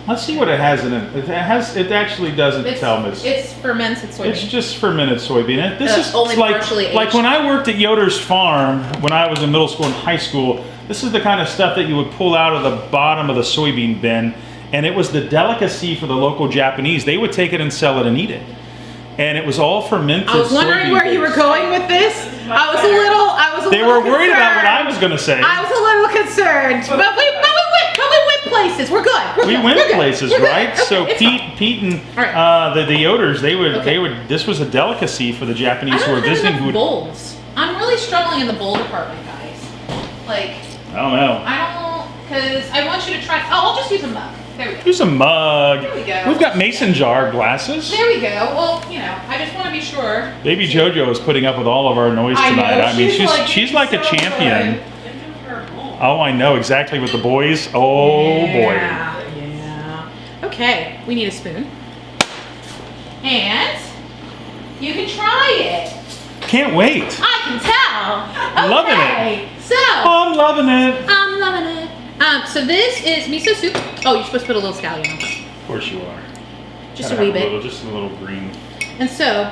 S1: Let's see what it has in it. It actually doesn't tell me.
S2: It's fermented soybean.
S1: It's just fermented soybean. This is
S2: only
S1: like
S2: partially aged.
S1: when I worked at Yoder's Farm when I was in middle school and high school. This is the kind of stuff that you would pull out of the bottom of the soybean bin, and it was the delicacy for the local Japanese. They would take it and sell it and eat it, and it was all fermented.
S2: I was wondering where you were
S1: soybean-based.
S2: going with this. I was a little.
S1: They were worried about what I was going to say.
S2: I was a little concerned, but we went places. We're good.
S1: We
S2: good.
S1: went
S2: We're good.
S1: places,
S2: We're good.
S1: right?
S2: Okay,
S1: So
S2: it's fine.
S1: Pete and
S2: All right.
S1: the Yoders, they
S2: Okay.
S1: would. This was a delicacy for the
S2: I
S1: Japanese who
S2: don't
S1: were
S2: have
S1: visiting.
S2: enough
S1: Who would,
S2: bowls. I'm really struggling in the bowl department, guys. Like,
S1: I don't know.
S2: because I want you to try. Oh, I'll just use a mug. There we go.
S1: Use a mug.
S2: There we go.
S1: We've got mason jar glasses.
S2: There we go. Well, I just want to be sure.
S1: Baby JoJo is putting up with all of our noise
S2: I know,
S1: tonight. I mean, she's like a
S2: so
S1: champion.
S2: good.
S1: Oh, I know exactly with the boys. Oh boy.
S2: Yeah. Okay, we need a spoon. And you can try it.
S1: Can't wait.
S2: I can tell.
S1: Loving
S2: Okay, So,
S1: I'm loving it.
S2: I'm loving it. So this is miso soup. Oh, you're supposed to put a little scallion on top.
S1: Of course you are.
S2: Just
S1: Gotta
S2: a wee
S1: have
S2: bit.
S1: just a little green.
S2: And so,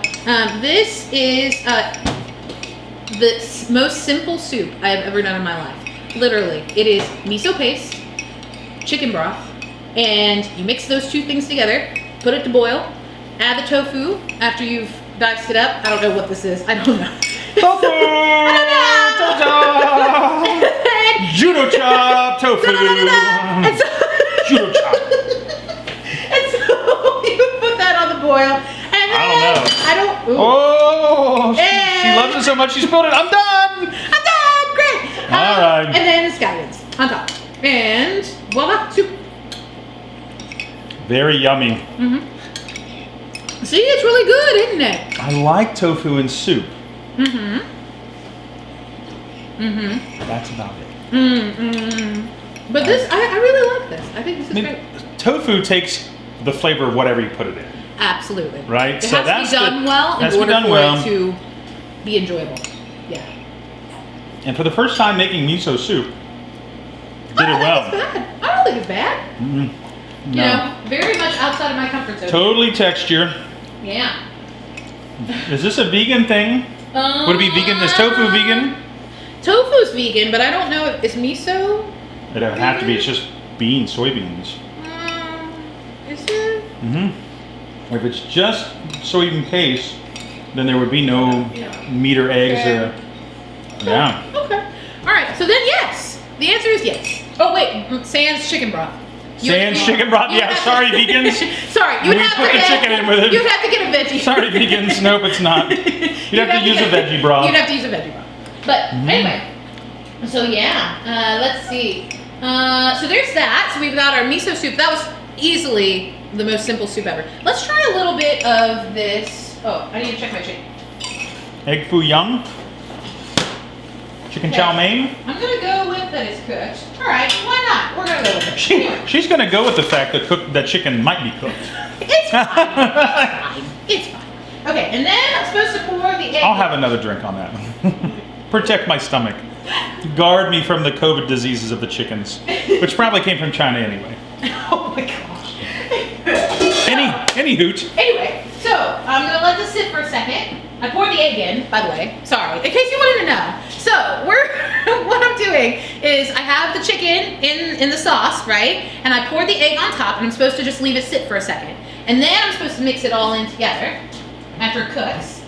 S2: this is the most simple soup I have ever done in my life. Literally, it is miso paste, chicken broth, and you mix those two things together, put it to boil, add the tofu after you've diced it up. I don't know what this is. I don't know.
S1: Tofu!
S2: And
S1: Judo chop tofu.
S2: and so,
S1: Judo chop.
S2: and so you put that on the boil. And then,
S1: I don't know.
S2: ooh.
S1: Oh, she
S2: And-
S1: loves it so much she spilled it. I'm done.
S2: I'm done! Great!
S1: All right.
S2: And then scallions on top. And voila, soup.
S1: Very yummy.
S2: See, it's really good, isn't it?
S1: I like tofu in soup.
S2: Mm-hmm.
S1: That's about it.
S2: But this, I really like this. I think this is
S1: I mean,
S2: great.
S1: tofu takes the flavor of whatever you put it in.
S2: Absolutely.
S1: Right?
S2: It
S1: So
S2: has
S1: that's
S2: to be done well
S1: has
S2: in
S1: to be
S2: order
S1: done
S2: for
S1: well.
S2: it to be enjoyable. Yeah.
S1: And for the first time making miso soup, did it well.
S2: I don't think it's bad.
S1: Mm,
S2: You
S1: no.
S2: know, very much outside of my comfort zone.
S1: Totally texture.
S2: Yeah.
S1: Is this a vegan thing? Would it be vegan? Is tofu vegan?
S2: Tofu's vegan, but I don't know if it's miso.
S1: It would have to be. It's just beans, soybeans.
S2: Is it?
S1: If it's just soybean paste, then there would be no meat or eggs or. Yeah.
S2: Okay. All right. So then, yes. The answer is yes. Oh wait, sans chicken broth.
S1: Sans chicken broth.
S2: you
S1: Yeah.
S2: have to-
S1: Sorry, vegans.
S2: Sorry, you
S1: We
S2: have
S1: put
S2: to
S1: the chicken in with it.
S2: You'd have to get a veggie.
S1: Sorry, vegans. Nope, it's not. You'd have to use a veggie broth.
S2: You'd have to use a veggie broth. But anyway, so yeah, let's see. So there's that. So we've got our miso soup. That was easily the most simple soup ever. Let's try a little bit of this. Oh, I need to check my chicken.
S1: Egg foo young. Chicken chow mein.
S2: I'm gonna go with that it's cooked. All right, why not? We're gonna go with it.
S1: She's gonna go with the fact that chicken might be cooked.
S2: It's fine. It's fine. Okay, and then I'm supposed to pour the egg.
S1: I'll have another drink on that. Protect my stomach. Guard me from the COVID diseases of the chickens, which probably came from China anyway.
S2: Oh my gosh.
S1: Any hoot.
S2: Anyway, so I'm gonna let this sit for a second. I poured the egg in, by the way. Sorry, in case you wanted to know. So what I'm doing is I have the chicken in the sauce, right? And I pour the egg on top, and I'm supposed to just leave it sit for a second. And then I'm supposed to mix it all in together after it cooks,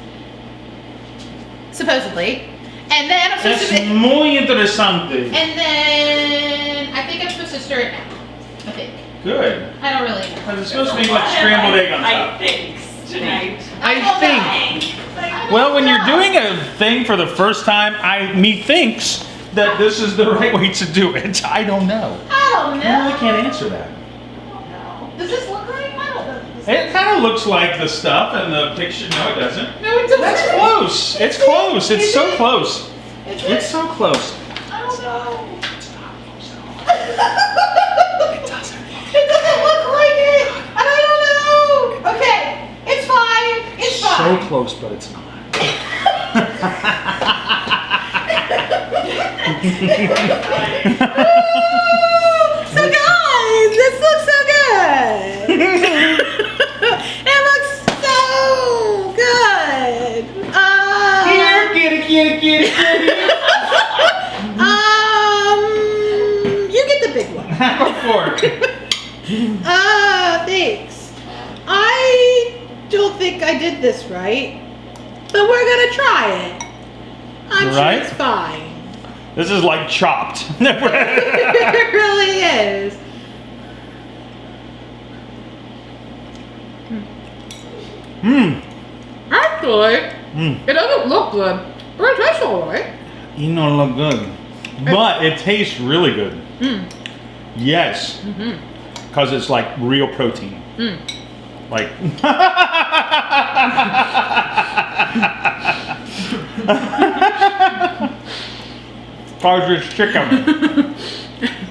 S2: supposedly. And then I'm supposed to.
S1: muy interesante.
S2: And then I think I'm supposed to stir it now. I think.
S1: Good.
S2: I don't really know.
S1: Because it's supposed to be like scrambled egg on top.
S3: I think tonight.
S1: I think. Well, when you're doing a thing for the first time, methinks that this is the right way to do it. I don't know.
S2: I don't know.
S1: I really can't answer that.
S2: Does this look like? I don't know.
S1: It kind of looks like the stuff in the picture. No, it doesn't.
S2: No, it doesn't.
S1: That's close. It's close. It's so close.
S2: It's
S1: so close.
S2: I don't know.
S1: It's not close at all.
S2: It doesn't look like it. I don't know. Okay, it's fine. It's
S1: So
S2: fine.
S1: close, but it's not.
S2: So guys, this looks so good. It looks so good.
S1: Here, get it.
S2: You get the big one.
S1: Have a fork.
S2: Thanks. I don't think I did this right, but we're gonna try it. I'm
S1: Right?
S2: sure it's fine.
S1: This is like chopped.
S2: It really is. Actually, it doesn't look good, but it tastes alright.
S1: You know, look good. but it tastes really good. Yes, because it's like real protein. Like, cause it's chicken.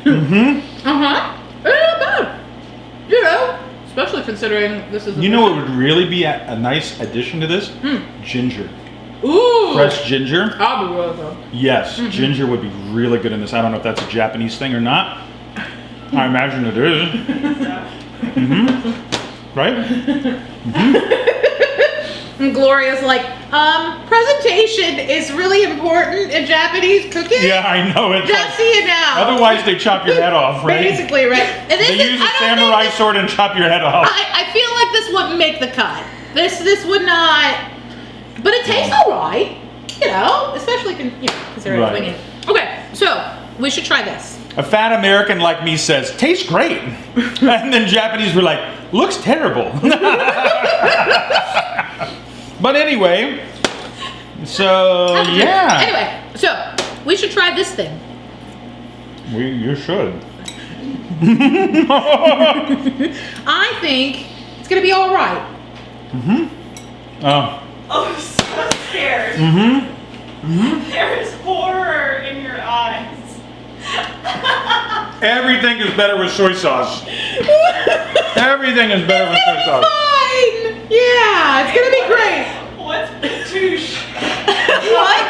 S2: It's not bad. You know, especially considering this is.
S1: You know what would really be a nice addition to this? Ginger.
S2: Ooh.
S1: Fresh ginger.
S2: I'll be really good.
S1: Yes, ginger would be really good in this. I don't know if that's a Japanese thing or not. I imagine it is. Right?
S2: And Gloria's like, presentation is really important in Japanese cooking.
S1: Yeah, I know it.
S2: Just so you know.
S1: Otherwise, they chop your head off, right?
S2: Basically, right. And this
S1: They use a
S2: I don't
S1: samurai
S2: think
S1: sword and chop your head off.
S2: I feel like this wouldn't make the cut. This would not. But it tastes alright. You know, especially considering
S1: Right.
S2: it's winging. Okay, so we should try this.
S1: A fat American like me says, tastes great. And then Japanese were like, looks terrible. But anyway, so yeah.
S2: Anyway, so we should try this thing.
S1: You should.
S2: I think it's gonna be alright.
S1: Oh.
S3: Oh, I'm so scared. There is horror in your eyes.
S1: Everything is better with soy sauce. Everything is better with soy sauce.
S2: Fine. Yeah, it's gonna be great.
S3: What's patouche?
S2: What?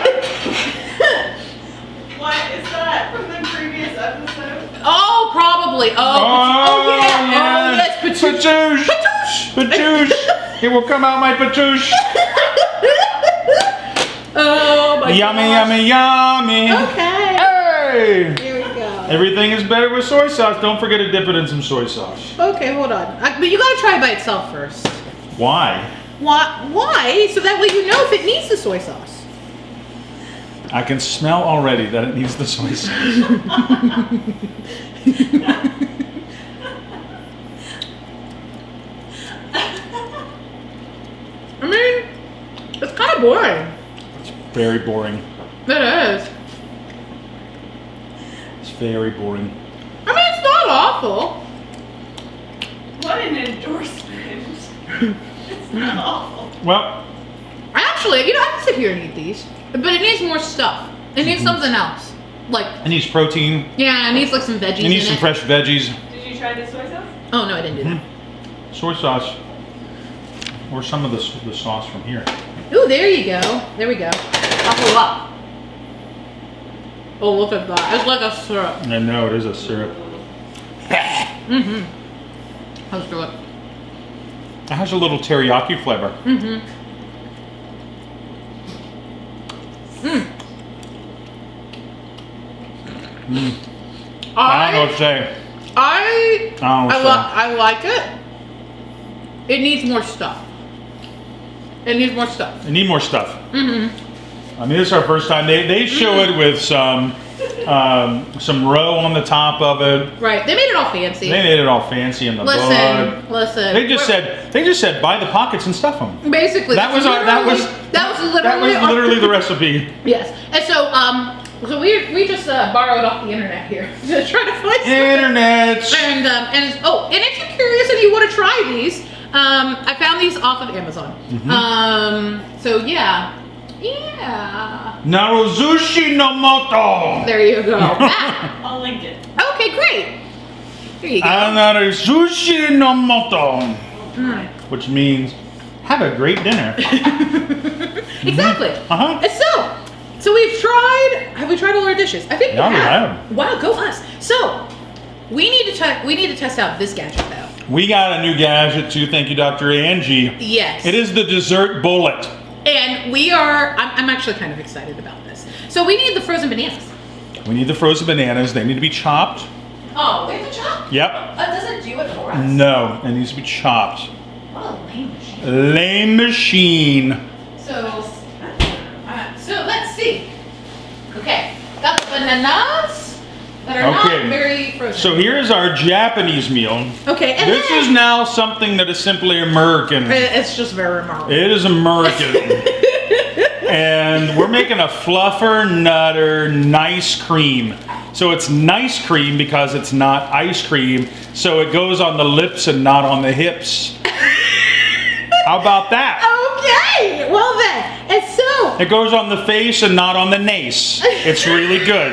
S3: What is that from the previous episode?
S2: Oh, probably. Oh yes, patouche.
S1: Patouche. Patouche. It will come out my patouche.
S2: Oh my
S1: Yummy,
S2: gosh.
S1: yummy, yummy.
S2: Okay.
S1: Hey.
S2: Here we go.
S1: Everything is better with soy sauce. Don't forget to dip it in some soy sauce.
S2: Okay, hold on. But you gotta try it by itself first.
S1: Why?
S2: Why? So that way you know if it needs the soy sauce.
S1: I can smell already that it needs the soy sauce.
S2: I mean, it's kind of boring.
S1: Very boring.
S2: It is.
S1: It's very boring.
S2: I mean, it's not awful.
S3: What an endorsement. It's not awful.
S1: Well,
S2: Actually, you know, I can sit here and eat these, but it needs more stuff. It needs something else. Like,
S1: it needs protein.
S2: yeah, it needs like some veggies
S1: It needs
S2: in
S1: some
S2: it.
S1: fresh veggies.
S3: Did you try the soy sauce?
S2: Oh no, I didn't do that.
S1: Soy sauce. Or some of the sauce from here.
S2: Ooh, there you go. There we go. I'll pull up. Oh, look at that. It's like a syrup.
S1: I know, it is a syrup.
S2: Let's do it.
S1: It has a little teriyaki flavor. I don't know what to say.
S2: I like it. It needs more stuff. It needs more stuff.
S1: I need more stuff. I mean, this is our first time. They show it with some roe on the top of it.
S2: Right. They made it all fancy.
S1: They made it all fancy in the
S2: Listen.
S1: They just said buy the pockets and stuff them.
S2: Basically,
S1: That was literally the recipe.
S2: Yes. And so so we just borrowed off the internet here to try to find something.
S1: Internet.
S2: And and if you're curious and you want to try these, I found these off of Amazon. So yeah.
S1: Naruzushi no moto.
S2: There you go. Ah,
S3: I'll link it.
S2: okay, great. There you go.
S1: Naruzushi no moto. Which means have a great dinner.
S2: Exactly.
S1: Uh-huh.
S2: And so have we tried all our dishes? I think
S1: Yeah, we
S2: we have.
S1: have.
S2: Wow, go us. So we need to test out this gadget though.
S1: We got a new gadget too. Thank you, Dr. Angie.
S2: Yes.
S1: It is the dessert bullet.
S2: And I'm actually kind of excited about this. So we need the frozen bananas.
S1: We need the frozen bananas. They need to be chopped.
S2: Oh, we have to chop?
S1: Yep.
S2: Does it do it for us?
S1: No, it needs to be chopped.
S2: What a lame machine.
S1: Lame machine.
S2: So let's see. Okay, got the bananas that are not very frozen.
S1: So here's our Japanese meal.
S2: Okay, and
S1: This is now something that is simply American.
S2: It's just very remarkable.
S1: It is American. And we're making a fluffer nutter nice cream. So it's nice cream because it's not ice cream. So it goes on the lips and not on the hips. How about that?
S2: Okay, well then, and so
S1: It goes on the face and not on the nace. It's really good.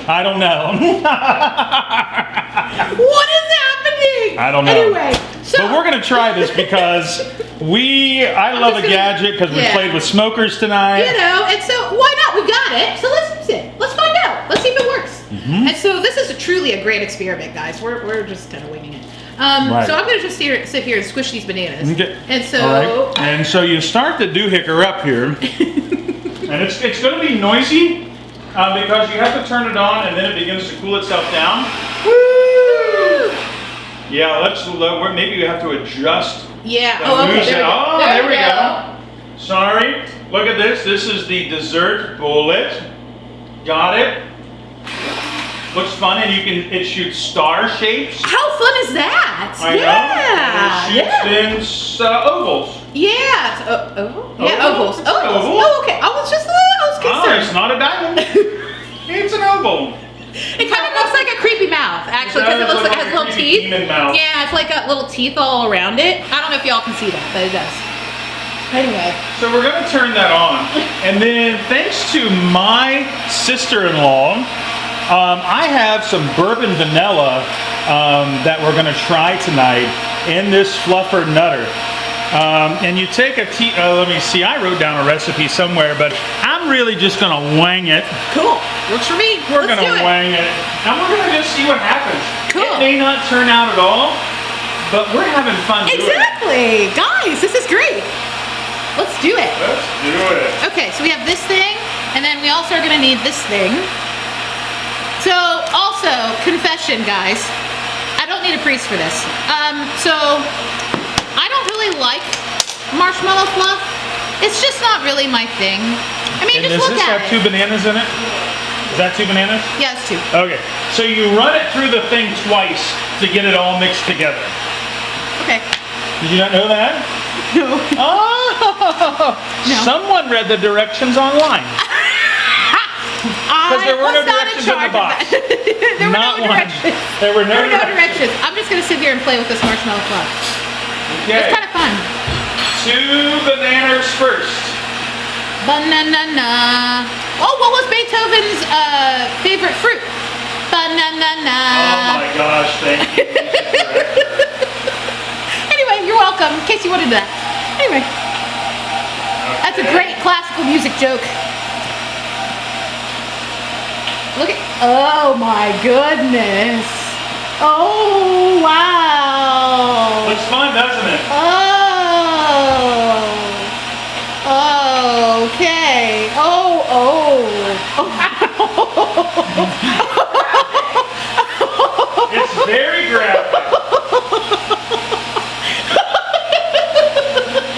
S1: I don't know.
S2: what is happening?
S1: I don't know.
S2: Anyway, so
S1: But we're gonna try this because I love a gadget because we
S2: Yeah.
S1: played with smokers tonight.
S2: you know, and so why not? We got it, so let's use it. Let's find out. Let's see if it works. And so this is truly a great experiment, guys. We're just kind of winging it.
S1: Right.
S2: So I'm gonna just sit here and squish these bananas.
S1: Okay.
S2: And so
S1: All right. And so you start the doohicker up here, and it's going to be noisy because you have to turn it on and then it begins to cool itself down.
S2: Woo!
S1: Yeah, maybe you have to adjust.
S2: Yeah.
S1: the
S2: Oh, okay.
S1: music.
S2: There we go.
S1: Oh, there we go. Sorry. Look at this. This is the dessert bullet. Got it. Looks fun, and it shoots star shapes.
S2: How fun is that?
S1: I know. And it shoots in ovals.
S2: Yeah. Oval? Yeah,
S1: Oval?
S2: ovals.
S1: It's an
S2: Ovals.
S1: oval.
S2: Oh, okay. I was concerned.
S1: It's not a diamond. It's an oval.
S2: It kind of looks like a creepy mouth, actually, because it
S1: does
S2: looks
S1: look
S2: like it has
S1: like a
S2: little
S1: creepy
S2: teeth.
S1: demon mouth.
S2: Yeah, it's like got little teeth all around it. I don't know if y'all can see that, but it does. Anyway.
S1: So we're gonna turn that on, and then thanks to my sister-in-law, I have some bourbon vanilla that we're gonna try tonight in this fluffer nutter. And you take let me see, I wrote down a recipe somewhere, but I'm really just gonna wang it.
S2: Cool. Works for me.
S1: We're
S2: Let's do
S1: gonna
S2: it.
S1: wang it, and we're gonna just see what happens.
S2: Cool.
S1: It may not turn out at all, but we're having fun doing it.
S2: Exactly. Guys, this is great. Let's do it.
S1: Let's do it.
S2: Okay, so we have this thing, and then we also are gonna need this thing. So, also, confession, guys. I don't need a priest for this. So, I don't really like marshmallow fluff. It's just not really my thing. I mean,
S1: And
S2: just
S1: does
S2: look
S1: this
S2: at
S1: have
S2: it.
S1: 2 bananas in it? Is that 2 bananas?
S2: Yeah, it's 2.
S1: Okay, so you run it through the thing twice to get it all mixed together.
S2: Okay.
S1: Did you not know that?
S2: No.
S1: Oh!
S2: No.
S1: Someone read the directions online. Because there were no directions in the box.
S2: There were
S1: Not
S2: no
S1: one.
S2: directions.
S1: There were
S2: There
S1: no
S2: were no
S1: directions.
S2: directions. I'm just gonna sit here and play with this marshmallow fluff.
S1: Okay,
S2: It's kind of fun.
S1: 2 bananas first.
S2: Banana. Oh, what was Beethoven's favorite fruit? Banana.
S1: Oh my gosh, thank you.
S2: Anyway, you're welcome. In case you wanted that. Anyway, that's a great classical music joke. Look at. Oh my goodness. Oh wow.
S1: Looks fun, doesn't it?
S2: Oh. Okay.
S1: It's very graphic.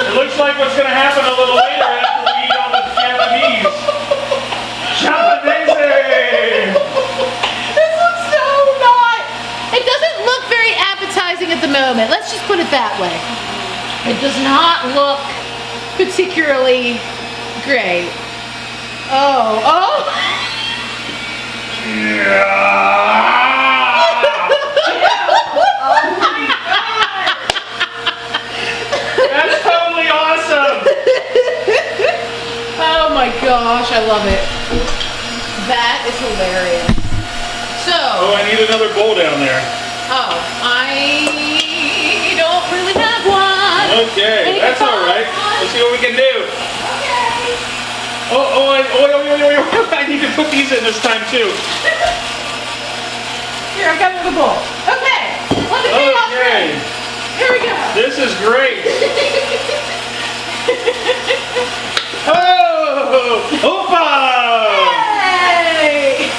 S1: It looks like what's going to happen a little later after we eat all the Japanese. Japanese!
S2: This looks so not. It doesn't look very appetizing at the moment. Let's just put it that way. It does not look particularly great. Oh.
S1: That's totally awesome!
S2: Oh my gosh, I love it. That is hilarious. So,
S1: Oh, I need another bowl down there.
S2: I don't really have one.
S1: Okay,
S2: Make
S1: that's
S2: it
S1: all right.
S2: fun.
S1: Let's see what we can do.
S2: Okay.
S1: I need to put these in this time too.
S2: Here, I've got another bowl. Okay, let me take off
S1: Okay,
S2: Here we go.
S1: this is great. Oh, Opa!
S2: Hey!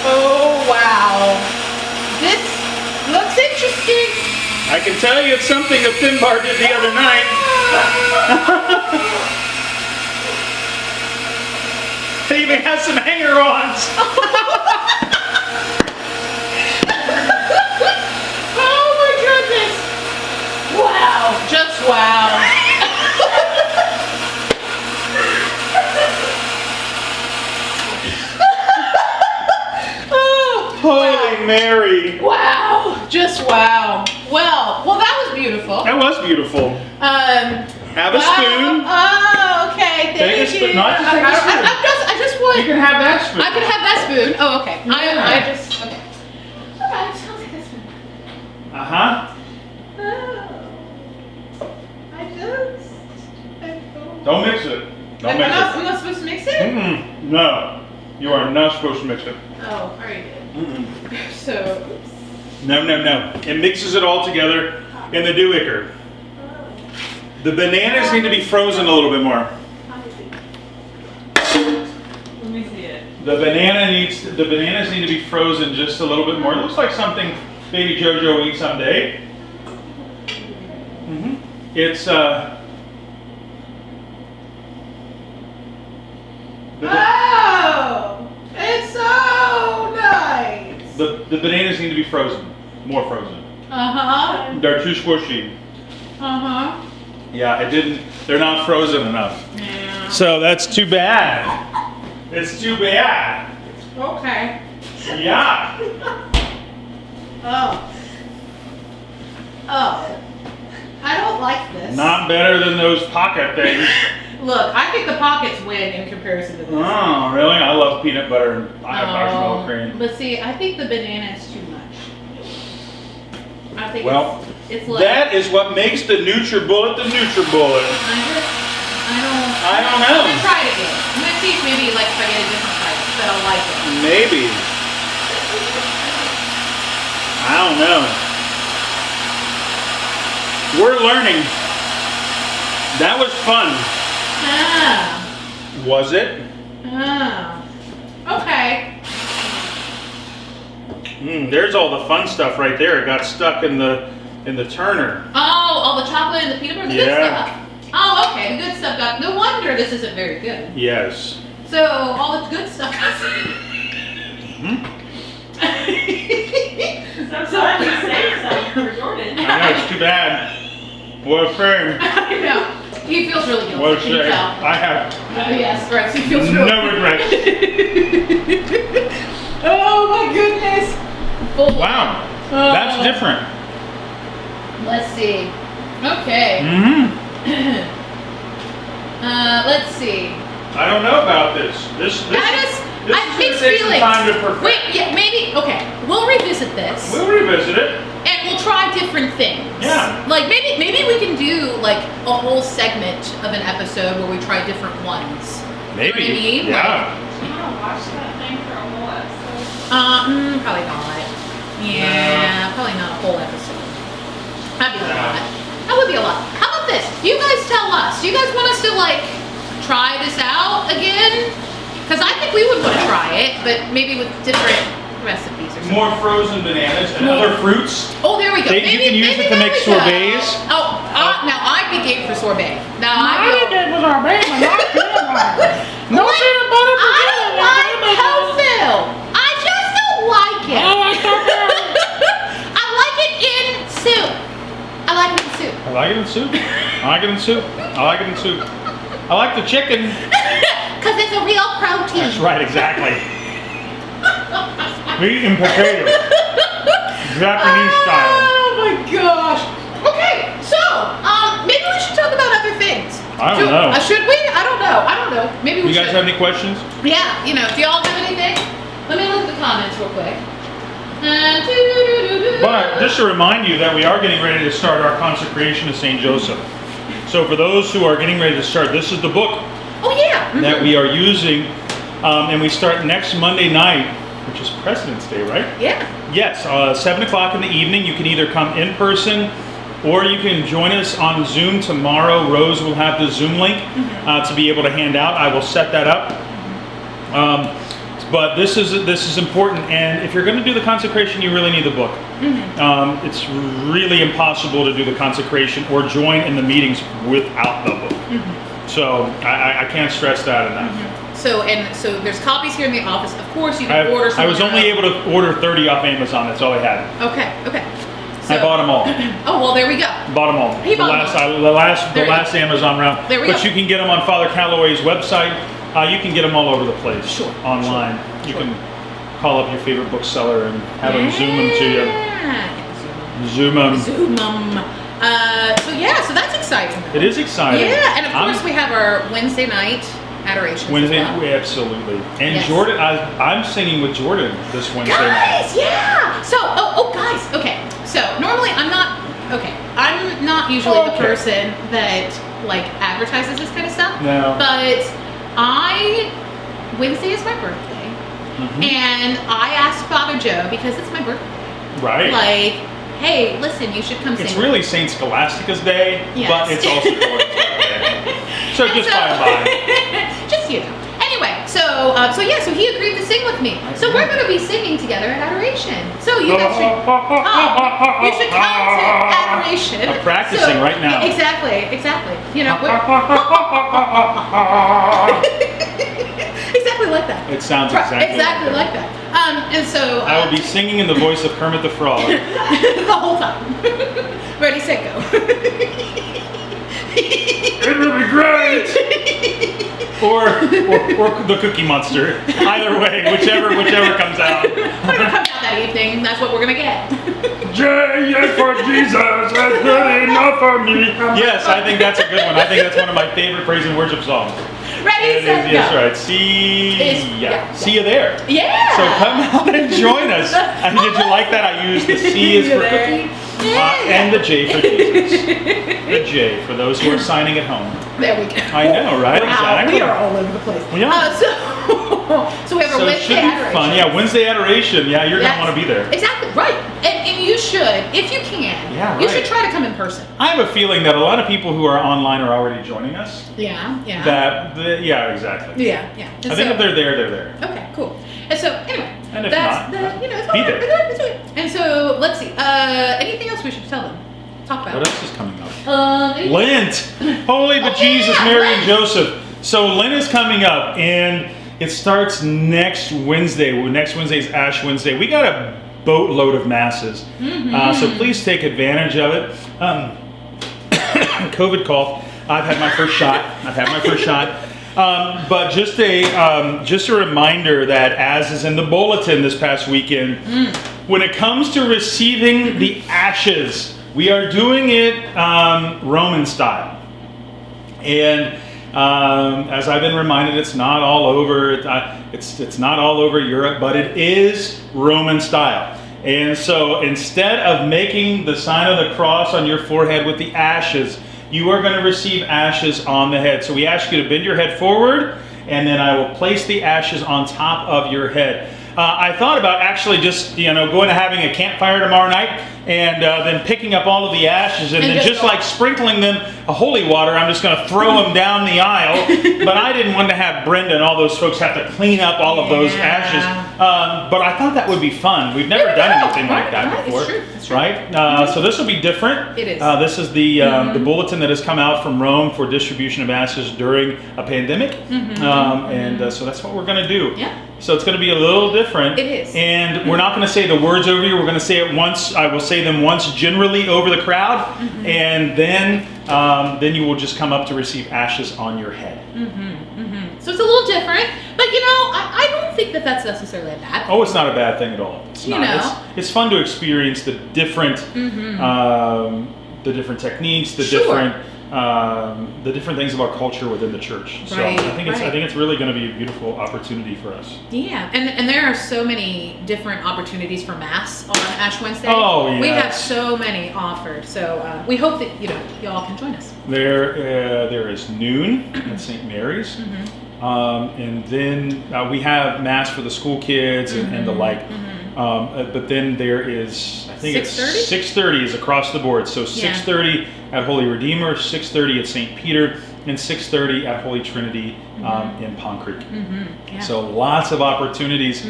S2: Oh, wow. This looks interesting.
S1: I can tell you it's something that Finbar did the other night. It even has some hanger-ons.
S2: Oh my goodness. Wow. Just wow. beautiful.
S1: That was beautiful. Have a
S2: Wow.
S1: spoon.
S2: Oh, okay.
S1: Take a
S2: Thank
S1: spoon.
S2: you.
S1: Not just take a spoon.
S2: I just want.
S1: You can have that spoon.
S2: I can have that spoon. Oh, okay.
S1: Yeah.
S2: I just. Okay. Alright, so I'll take this spoon.
S1: Uh-huh.
S2: Oh. I just.
S1: Don't mix it. Don't mix
S2: I'm
S1: it.
S2: not supposed to mix it?
S1: Mm-mm. No. You are not supposed to mix it.
S2: Oh, alright.
S1: Mm-mm.
S2: So.
S1: No, no, no. It mixes it all together in the Deweyker. The bananas need to be frozen a little bit more.
S3: Let me see it.
S1: The bananas need to be frozen just a little bit more. It looks like something baby JoJo will eat someday. It's
S2: Oh! It's so nice!
S1: the bananas need to be frozen. More frozen.
S2: Uh-huh.
S1: They're too squishy.
S2: Uh-huh.
S1: Yeah, it didn't. They're not frozen enough.
S2: Yeah.
S1: So that's too bad. It's too bad.
S2: Okay.
S1: Yeah.
S2: Oh. Oh. I don't like this.
S1: Not better than those pocket things.
S2: Look, I think the pockets win in comparison to this.
S1: Oh, really? I love peanut butter and I have marshmallow cream.
S2: But see, I think the banana is too much. I think
S1: Well,
S2: it's like
S1: that is what makes the NutriBullet the NutriBullet.
S2: I don't know.
S1: I don't know.
S2: I'm gonna try it again. I'm gonna see if maybe like if I get a different type that I'll like it.
S1: Maybe. I don't know. We're learning. That was fun.
S2: Ah.
S1: Was it?
S2: Ah. Okay.
S1: There's all the fun stuff right there. It got stuck in the turner.
S2: Oh, all the chocolate and the peanut butter, the good
S1: Yeah.
S2: stuff. Oh, okay, the good stuff got. No wonder this isn't very good.
S1: Yes.
S2: So all the good stuff got.
S3: Sometimes you say something for Jordan.
S1: I know, it's too bad. What a shame.
S2: I know. He feels really guilty.
S1: What a
S2: Can you
S1: shame.
S2: tell?
S1: I have
S2: Oh, yes, right. He feels really
S1: no regrets.
S2: Oh my goodness. Full
S1: Wow.
S2: Oh.
S1: That's different.
S2: Let's see. Okay. Let's see.
S1: I don't know about this. This
S2: I
S1: is
S2: have
S1: gonna
S2: mixed
S1: take some
S2: feelings.
S1: time to perfect.
S2: Wait, yeah, maybe. Okay, we'll revisit this,
S1: We'll revisit it.
S2: and we'll try different things.
S1: Yeah.
S2: Like maybe we can do like a whole segment of an episode where we try different ones.
S1: Maybe.
S2: You know what I mean?
S1: Yeah.
S3: I want to watch that thing for a whole episode.
S2: Probably not. Yeah, probably not a whole episode. That'd be a lot. That would be a lot. How about this? You guys tell us. Do you guys want us to like try this out again? Because I think we would want to try it, but maybe with different recipes or something.
S1: More frozen bananas and
S2: More.
S1: other fruits.
S2: Oh, there we go.
S1: You can use it to
S2: there
S1: make
S2: we go.
S1: sorbets.
S2: Oh, now I'd be game for sorbet. Now
S4: I
S2: I
S4: did was our baby, not peanut butter. No
S2: What?
S4: peanut butter for
S2: I
S4: dinner.
S2: don't like tofu. I just don't like it.
S4: Oh, I thought that.
S2: I like it in soup. I like it in soup.
S1: I like it in soup. I like it in soup. I like it in soup. I like the chicken.
S2: Because it's a real protein.
S1: That's right, exactly. Meat and potato. Japanese style.
S2: Oh my gosh. Okay, so maybe we should talk about other things.
S1: I don't know.
S2: Should we? I don't know. Maybe we
S1: You
S2: should.
S1: guys have any questions?
S2: Yeah, do y'all have anything? Let me look at the comments real quick.
S1: But just to remind you that we are getting ready to start our consecration to St. Joseph. So for those who are getting ready to start, this is the book
S2: Oh yeah.
S1: that we are using, and we start next Monday night, which is President's Day, right?
S2: Yeah.
S1: Yes, 7 o'clock in the evening. You can either come in person or you can join us on Zoom tomorrow. Rose will have the Zoom link to be able to hand out. I will set that up. But this is important, and if you're going to do the consecration, you really need the book. It's really impossible to do the consecration or join in the meetings without the book. So I can't stress that enough.
S2: So there's copies here in the office. Of course, you can order some.
S1: I was only able to order 30 off Amazon. That's all I had.
S2: Okay. So,
S1: I bought them all.
S2: Oh well, there we go.
S1: Bought them all.
S2: He
S1: The
S2: bought
S1: last,
S2: them
S1: the last
S2: There you go.
S1: Amazon round.
S2: There we
S1: But
S2: go.
S1: you can get them on Father Calloway's website. You can get them all over the place.
S2: Sure.
S1: Online. You can call up your favorite bookseller and have them zoom them to you.
S2: Yeah.
S1: Zoom them.
S2: Zoom 'em. So that's exciting.
S1: It is exciting.
S2: Yeah, and of
S1: I'm-
S2: course we have our Wednesday night adoration.
S1: Wednesday, absolutely. And
S2: Yes.
S1: Jordan, I'm singing with Jordan this Wednesday night.
S2: Guys, yeah. So, guys. Okay. So normally I'm not usually the
S1: Okay.
S2: person that like advertises this kind of stuff.
S1: No.
S2: But Wednesday is my birthday, and I asked Father Joe because it's my birthday.
S1: Right.
S2: Like, hey, listen, you should come sing.
S1: It's really Saint Scholastica's Day,
S2: Yes.
S1: but it's also Jordan's birthday. So
S2: And
S1: just by and by.
S2: just Anyway, so he agreed to sing with me. So we're going to be singing together at adoration. So you guys should come. You should come to adoration.
S1: I'm practicing right now.
S2: Yeah, exactly. You know, exactly like that.
S1: It sounds
S2: Right,
S1: exactly
S2: like that. And so
S1: I will be singing in the voice of Kermit the Frog.
S2: the whole time. Ready, set, go.
S1: It will be great! or the Cookie Monster. Either way, whichever comes out.
S2: Whatever comes out that evening, that's what we're gonna get.
S1: J is for Jesus, that's good enough for me. Yes, I think that's a good one. I think that's one of my favorite praise and worship songs.
S2: Ready,
S1: And
S2: set, go.
S1: yes, right. See you there.
S2: Yeah.
S1: So come out and join us. And did you like that? I used the C is for cookie and the J for Jesus. The J for those who are signing at home.
S2: There we go.
S1: I know, right?
S2: Wow,
S1: Exactly.
S2: we are all over the place.
S1: We are.
S2: So we have a
S1: So it
S2: Wednesday
S1: should be
S2: adoration.
S1: fun. Yeah, Wednesday adoration. Yeah, you're going to want to be there.
S2: Exactly, right. And you should, if you can,
S1: Yeah,
S2: you
S1: right.
S2: should try to come in person.
S1: I have a feeling that a lot of people who are online are already joining us.
S2: Yeah.
S1: Yeah, exactly.
S2: Yeah.
S1: I think if they're there, they're there.
S2: Okay, cool. And so, anyway,
S1: And if
S2: that's
S1: not,
S2: it's
S1: be
S2: fine.
S1: there.
S2: It's okay. And so, let's see. Anything else we should tell them? Talk about.
S1: What else is coming up?
S2: Anything-
S1: Lent. Holy but
S2: Oh,
S1: Jesus,
S2: yeah,
S1: Mary, and
S2: Lent.
S1: Joseph. So Lent is coming up, and it starts next Wednesday. Next Wednesday is Ash Wednesday. We got a boatload of masses, so please take advantage of it. COVID cough. I've had my first shot. But just a reminder that, as is in the bulletin this past weekend, when it comes to receiving the ashes, we are doing it Roman style. And as I've been reminded, it's not all over. It's not all over Europe, but it is Roman style. And so, instead of making the sign of the cross on your forehead with the ashes, you are going to receive ashes on the head. So we ask you to bend your head forward, and then I will place the ashes on top of your head. I thought about actually just going and having a campfire tomorrow night, and then picking up all of the ashes and then just like sprinkling them a holy water. I'm just going to throw them down the aisle. But I didn't want to have Brenda and all those folks have to clean up all of those ashes. But I thought that would be fun. We've never done anything like that before.
S2: It's true.
S1: Right? So this will be different.
S2: It is.
S1: This is the bulletin that has come out from Rome for distribution of ashes during a pandemic. So that's what we're going to do.
S2: Yeah.
S1: So it's going to be a little different.
S2: It is.
S1: And we're not going to say the words over you. We're going to say it once. I will say them once generally over the crowd. And then you will just come up to receive ashes on your head.
S2: So it's a little different, but I don't think that that's necessarily a bad thing.
S1: Oh, it's not a bad thing at all. It's
S2: You
S1: not.
S2: know.
S1: It's fun to experience the different techniques, the
S2: Sure.
S1: different things of our culture within the church. So
S2: Right,
S1: I think
S2: right.
S1: it's really going to be a beautiful opportunity for us.
S2: Yeah, and there are so many different opportunities for Mass on Ash Wednesday.
S1: Oh,
S2: We
S1: yes.
S2: have so many offered, so we hope that y'all can join us.
S1: There is noon at St. Mary's, and then we have Mass for the school kids and the like. But then there is, I think
S2: 6:30?
S1: it's 6:30 is across the board. So 6:30 at Holy Redeemer, 6:30 at St. Peter, and 6:30 at Holy Trinity in Pond Creek.
S2: Yeah.
S1: So lots of opportunities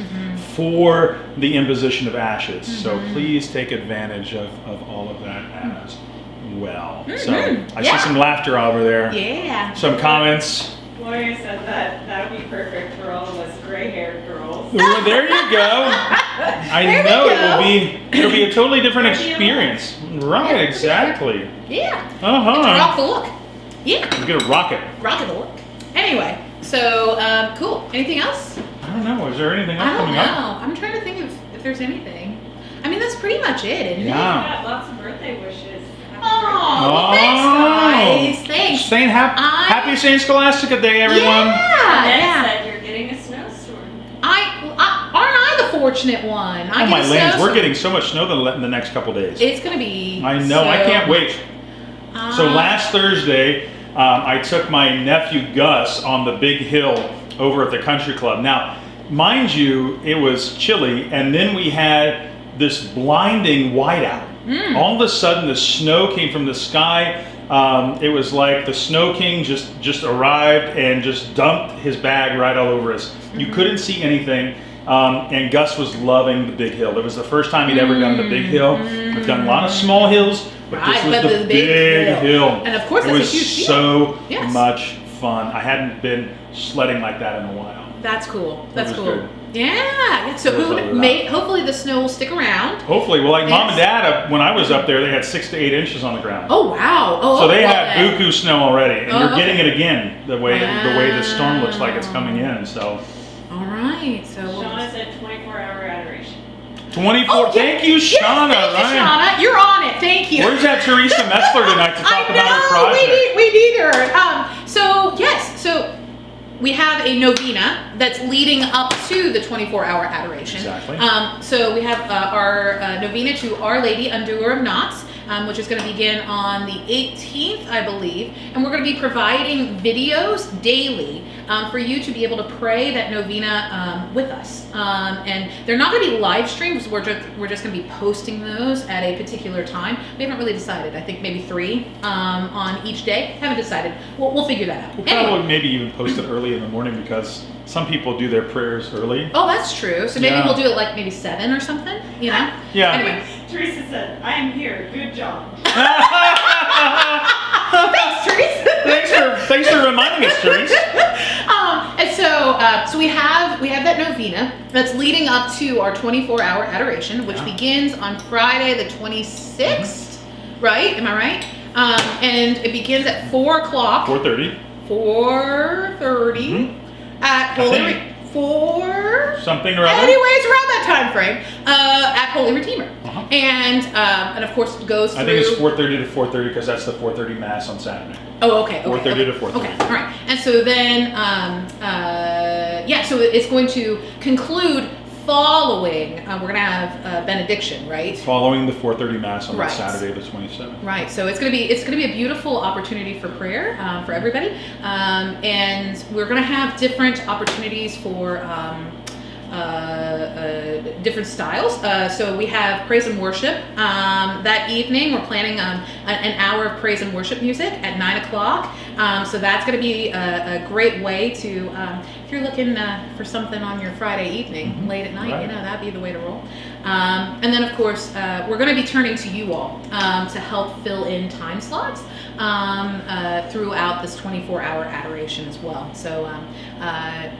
S1: for the imposition of ashes. So please take advantage of all of that as well. So I see
S2: Yeah.
S1: some laughter over there.
S2: Yeah.
S1: Some comments.
S3: Gloria said that would be perfect for all of us gray-haired girls.
S1: Well, there you go. I
S2: There we
S1: know
S2: go.
S1: it'll be a totally different
S3: It'll be a
S1: experience. Right, exactly.
S2: Yeah.
S1: Uh-huh.
S2: Rock the look. Yeah.
S1: We're gonna rock it.
S2: Rock the look. Anyway, so cool. Anything else?
S1: I don't know. Is there anything
S2: I
S1: else
S2: don't
S1: coming
S2: know.
S1: up?
S2: I'm trying to think if there's anything. I mean, that's pretty much it, isn't
S1: Yeah.
S3: We got lots of birthday wishes. Happy
S2: Aw,
S1: saying happy St. Scholastica Day, everyone.
S2: Yeah,
S3: Ned
S2: yeah.
S3: said you're getting a snowstorm.
S2: Aren't I the fortunate one? I
S1: Oh
S2: get
S1: my
S2: a
S1: lands, we're
S2: snowstorm.
S1: getting so much snow in the next couple days.
S2: It's gonna be.
S1: I know, I
S2: so
S1: can't wait.
S2: much.
S1: So last Thursday, I took my nephew Gus on the big hill over at the country club. Now, mind you, it was chilly, and then we had this blinding whiteout. All of a sudden, the snow came from the sky. It was like the Snow King just arrived and just dumped his bag right all over us. You couldn't see anything. And Gus was loving the big hill. It was the first time he'd ever done the big hill. We've done a lot of small hills, but this
S2: Right,
S1: was
S2: but
S1: the big hill.
S2: And of course,
S1: it
S2: that's a
S1: was
S2: huge deal.
S1: so
S2: Yes.
S1: much fun. I hadn't been sledding like that in a while.
S2: That's cool. That's
S1: was
S2: cool.
S1: good.
S2: Yeah. So
S1: It was a lot.
S2: hopefully the snow will stick around.
S1: Hopefully, well, like Mom and
S2: Yes.
S1: Dad, when I was up there, they had 6 to 8 inches on the ground.
S2: Oh wow. Oh.
S1: So they
S2: well
S1: had
S2: then.
S1: buku snow already, and
S2: Oh,
S1: you're
S2: okay.
S1: getting it again the way the storm looks like it's coming in. So
S2: All right. So.
S3: Shauna said 24-hour adoration.
S1: 24.
S2: Oh, yeah.
S1: Thank you,
S2: Yes,
S1: Shauna.
S2: thank you,
S1: Ryan.
S2: Shauna. You're on it. Thank you.
S1: Where's that Teresa Messler tonight to talk about her project?
S2: We need her. So yes, so we have a novena that's leading up to the 24-hour adoration.
S1: Exactly.
S2: So we have our novena to Our Lady Undoer of Knots, which is going to begin on the 18th, I believe, and we're going to be providing videos daily for you to be able to pray that novena with us. And they're not going to be live streams. We're just going to be posting those at a particular time. We haven't really decided. I think maybe 3 on each day. Haven't decided. We'll figure that out.
S1: We'll
S2: Anyway.
S1: probably maybe even post it early in the morning because some people do their prayers early.
S2: Oh, that's true. So maybe
S1: Yeah.
S2: we'll do it like maybe 7 or something. You know.
S1: Yeah.
S2: Anyway.
S3: Teresa said, I am here. Good job.
S2: Thanks, Teresa.
S1: Thanks for reminding us, Therese.
S2: And so we have that novena that's leading up to our 24-hour adoration, which begins on Friday the 26th, right? Am I right? And it begins at 4 o'clock.
S1: 4:30.
S2: 4:30 at
S1: I
S2: Holy
S1: think.
S2: 4.
S1: Something or other.
S2: Anyways, around that time frame at Holy Redeemer,
S1: Uh-huh.
S2: and of course it goes through.
S1: I think it's 4:30 to 4:30 because that's the 4:30 mass on Saturday.
S2: Oh, okay.
S1: 4:30 to 4:30.
S2: Okay, all right. And so then, so it's going to conclude following. We're going to have benediction, right?
S1: Following the 4:30 mass on
S2: Right.
S1: Saturday the 27th.
S2: Right. So it's going to be a beautiful opportunity for prayer for everybody, and we're going to have different opportunities for. Different styles. So we have praise and worship. That evening, we're planning an hour of praise and worship music at 9 o'clock. So that's going to be a great way to, if you're looking for something on your Friday evening, late at night,
S1: Right.
S2: you know, that'd be the way to roll. And then, of course, we're going to be turning to you all to help fill in time slots throughout this 24-hour adoration as well. So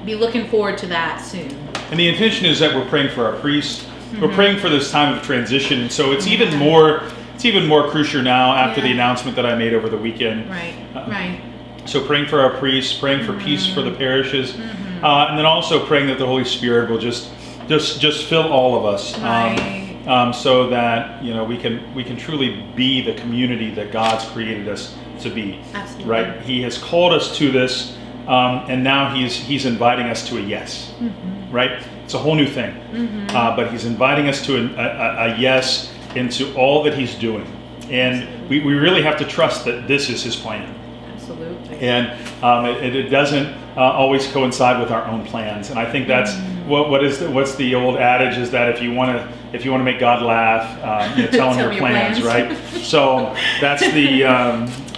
S2: be looking forward to that soon.
S1: And the intention is that we're praying for our priests. We're praying for this time of transition. And so it's even more crucial now after the
S2: Yeah.
S1: announcement that I made over the weekend.
S2: Right, right.
S1: So praying for our priests, praying for peace for the parishes, and then also praying that the Holy Spirit will just fill all of us,
S2: Right.
S1: so that we can truly be the community that God's created us to be.
S2: Absolutely.
S1: Right? He has called us to this, and now He's inviting us to a yes. Right? It's a whole new thing, but He's inviting us to a yes into all that He's doing, and we really have to trust that this is His plan.
S2: Absolutely.
S1: And it doesn't always coincide with our own plans. And I think that's what's the old adage is that if you want to make God laugh, tell him your plans, right? So that's the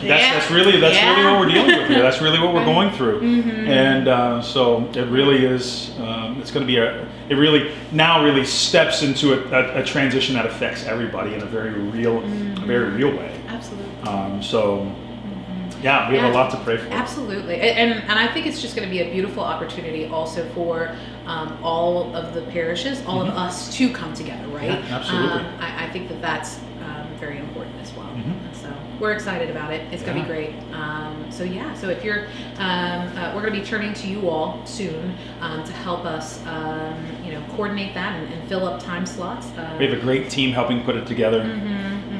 S1: that's really what we're dealing with here. That's really what we're going through. And so it really is. It's going to be it really steps into a transition that affects everybody in a very real way.
S2: Absolutely.
S1: Yeah, we have a lot to pray for.
S2: Absolutely, and I think it's just going to be a beautiful opportunity also for all of the parishes, all of us to come together, right?
S1: Yeah, absolutely.
S2: I think that's very important as well.
S1: Mhm.
S2: So we're excited about it. It's going to be
S1: Yeah.
S2: great. So if you're, we're going to be turning to you all soon to help us, coordinate that and fill up time slots.
S1: We have a great team helping put it together.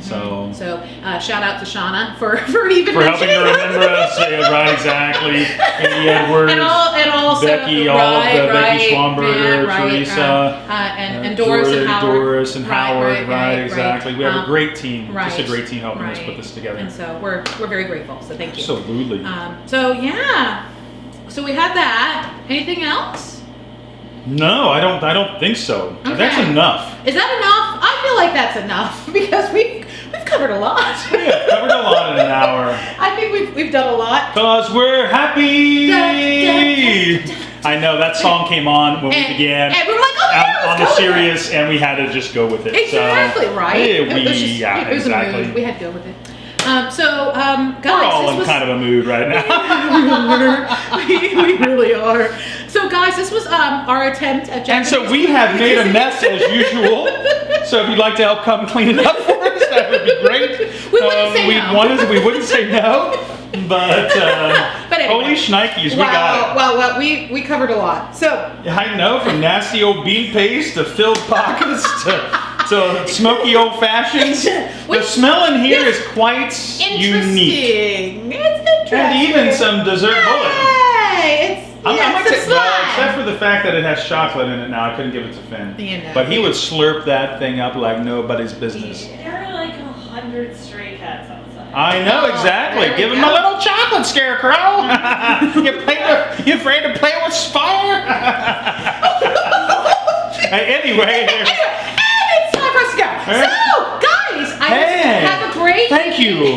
S1: So
S2: shout out to Shauna for even
S1: for helping
S2: mentioning
S1: to remember us, yeah, right? Exactly. Amy Edwards,
S2: and also
S1: Becky, all of the Becky Schwamberger,
S2: yeah,
S1: Teresa,
S2: and Doris and Howard.
S1: Doris and Howard, right? Exactly. We have a great team, just a
S2: right,
S1: great team helping us
S2: right.
S1: put this together.
S2: And so we're very grateful. So thank you.
S1: Absolutely.
S2: So yeah, so we had that. Anything else?
S1: No, I don't think so.
S2: Okay.
S1: That's enough.
S2: Is that enough? I feel like that's enough because we've covered a lot.
S1: Yeah, covered a lot in an hour.
S2: I think we've done a lot.
S1: Cause we're happy.
S2: Da, da, da,
S1: I know that song came on when we began
S2: and we were like, oh yeah,
S1: on the
S2: let's go with
S1: serious, and we had to just go with it.
S2: Exactly,
S1: so,
S2: right.
S1: Yeah,
S2: It was just- it was a
S1: exactly.
S2: mood. We had to go with it. Guys,
S1: We're all
S2: this
S1: in
S2: was,
S1: kind of a mood right now.
S2: we really are. So, guys, this was our attempt at
S1: And
S2: Japanese
S1: so we have made a mess as usual. So if you'd like to help come clean it up for us, that would be great.
S2: We wouldn't say no.
S1: We wouldn't say no, but
S2: anyway.
S1: holy shnikes, we got
S2: Well, we covered a lot. So,
S1: it. I know, from nasty old bean paste to filled pockets to smoky old fashions. The smell in here is quite unique.
S2: interesting. It's interesting.
S1: And even some dessert bullet.
S2: Hey, it's
S1: I'm
S2: yeah,
S1: gonna
S2: some
S1: take, well,
S2: slime.
S1: except for the fact that it has chocolate in it now, I couldn't give it to Finn.
S2: You know.
S1: But he would slurp that thing up like nobody's business.
S3: There are like 100 stray cats outside.
S1: I know, exactly.
S2: there we
S1: Give him
S2: go.
S1: a little chocolate scarecrow. You afraid to play with fire? Anyway.
S2: And it's time for us to go. So, guys, I hope you have a great
S1: Thank you.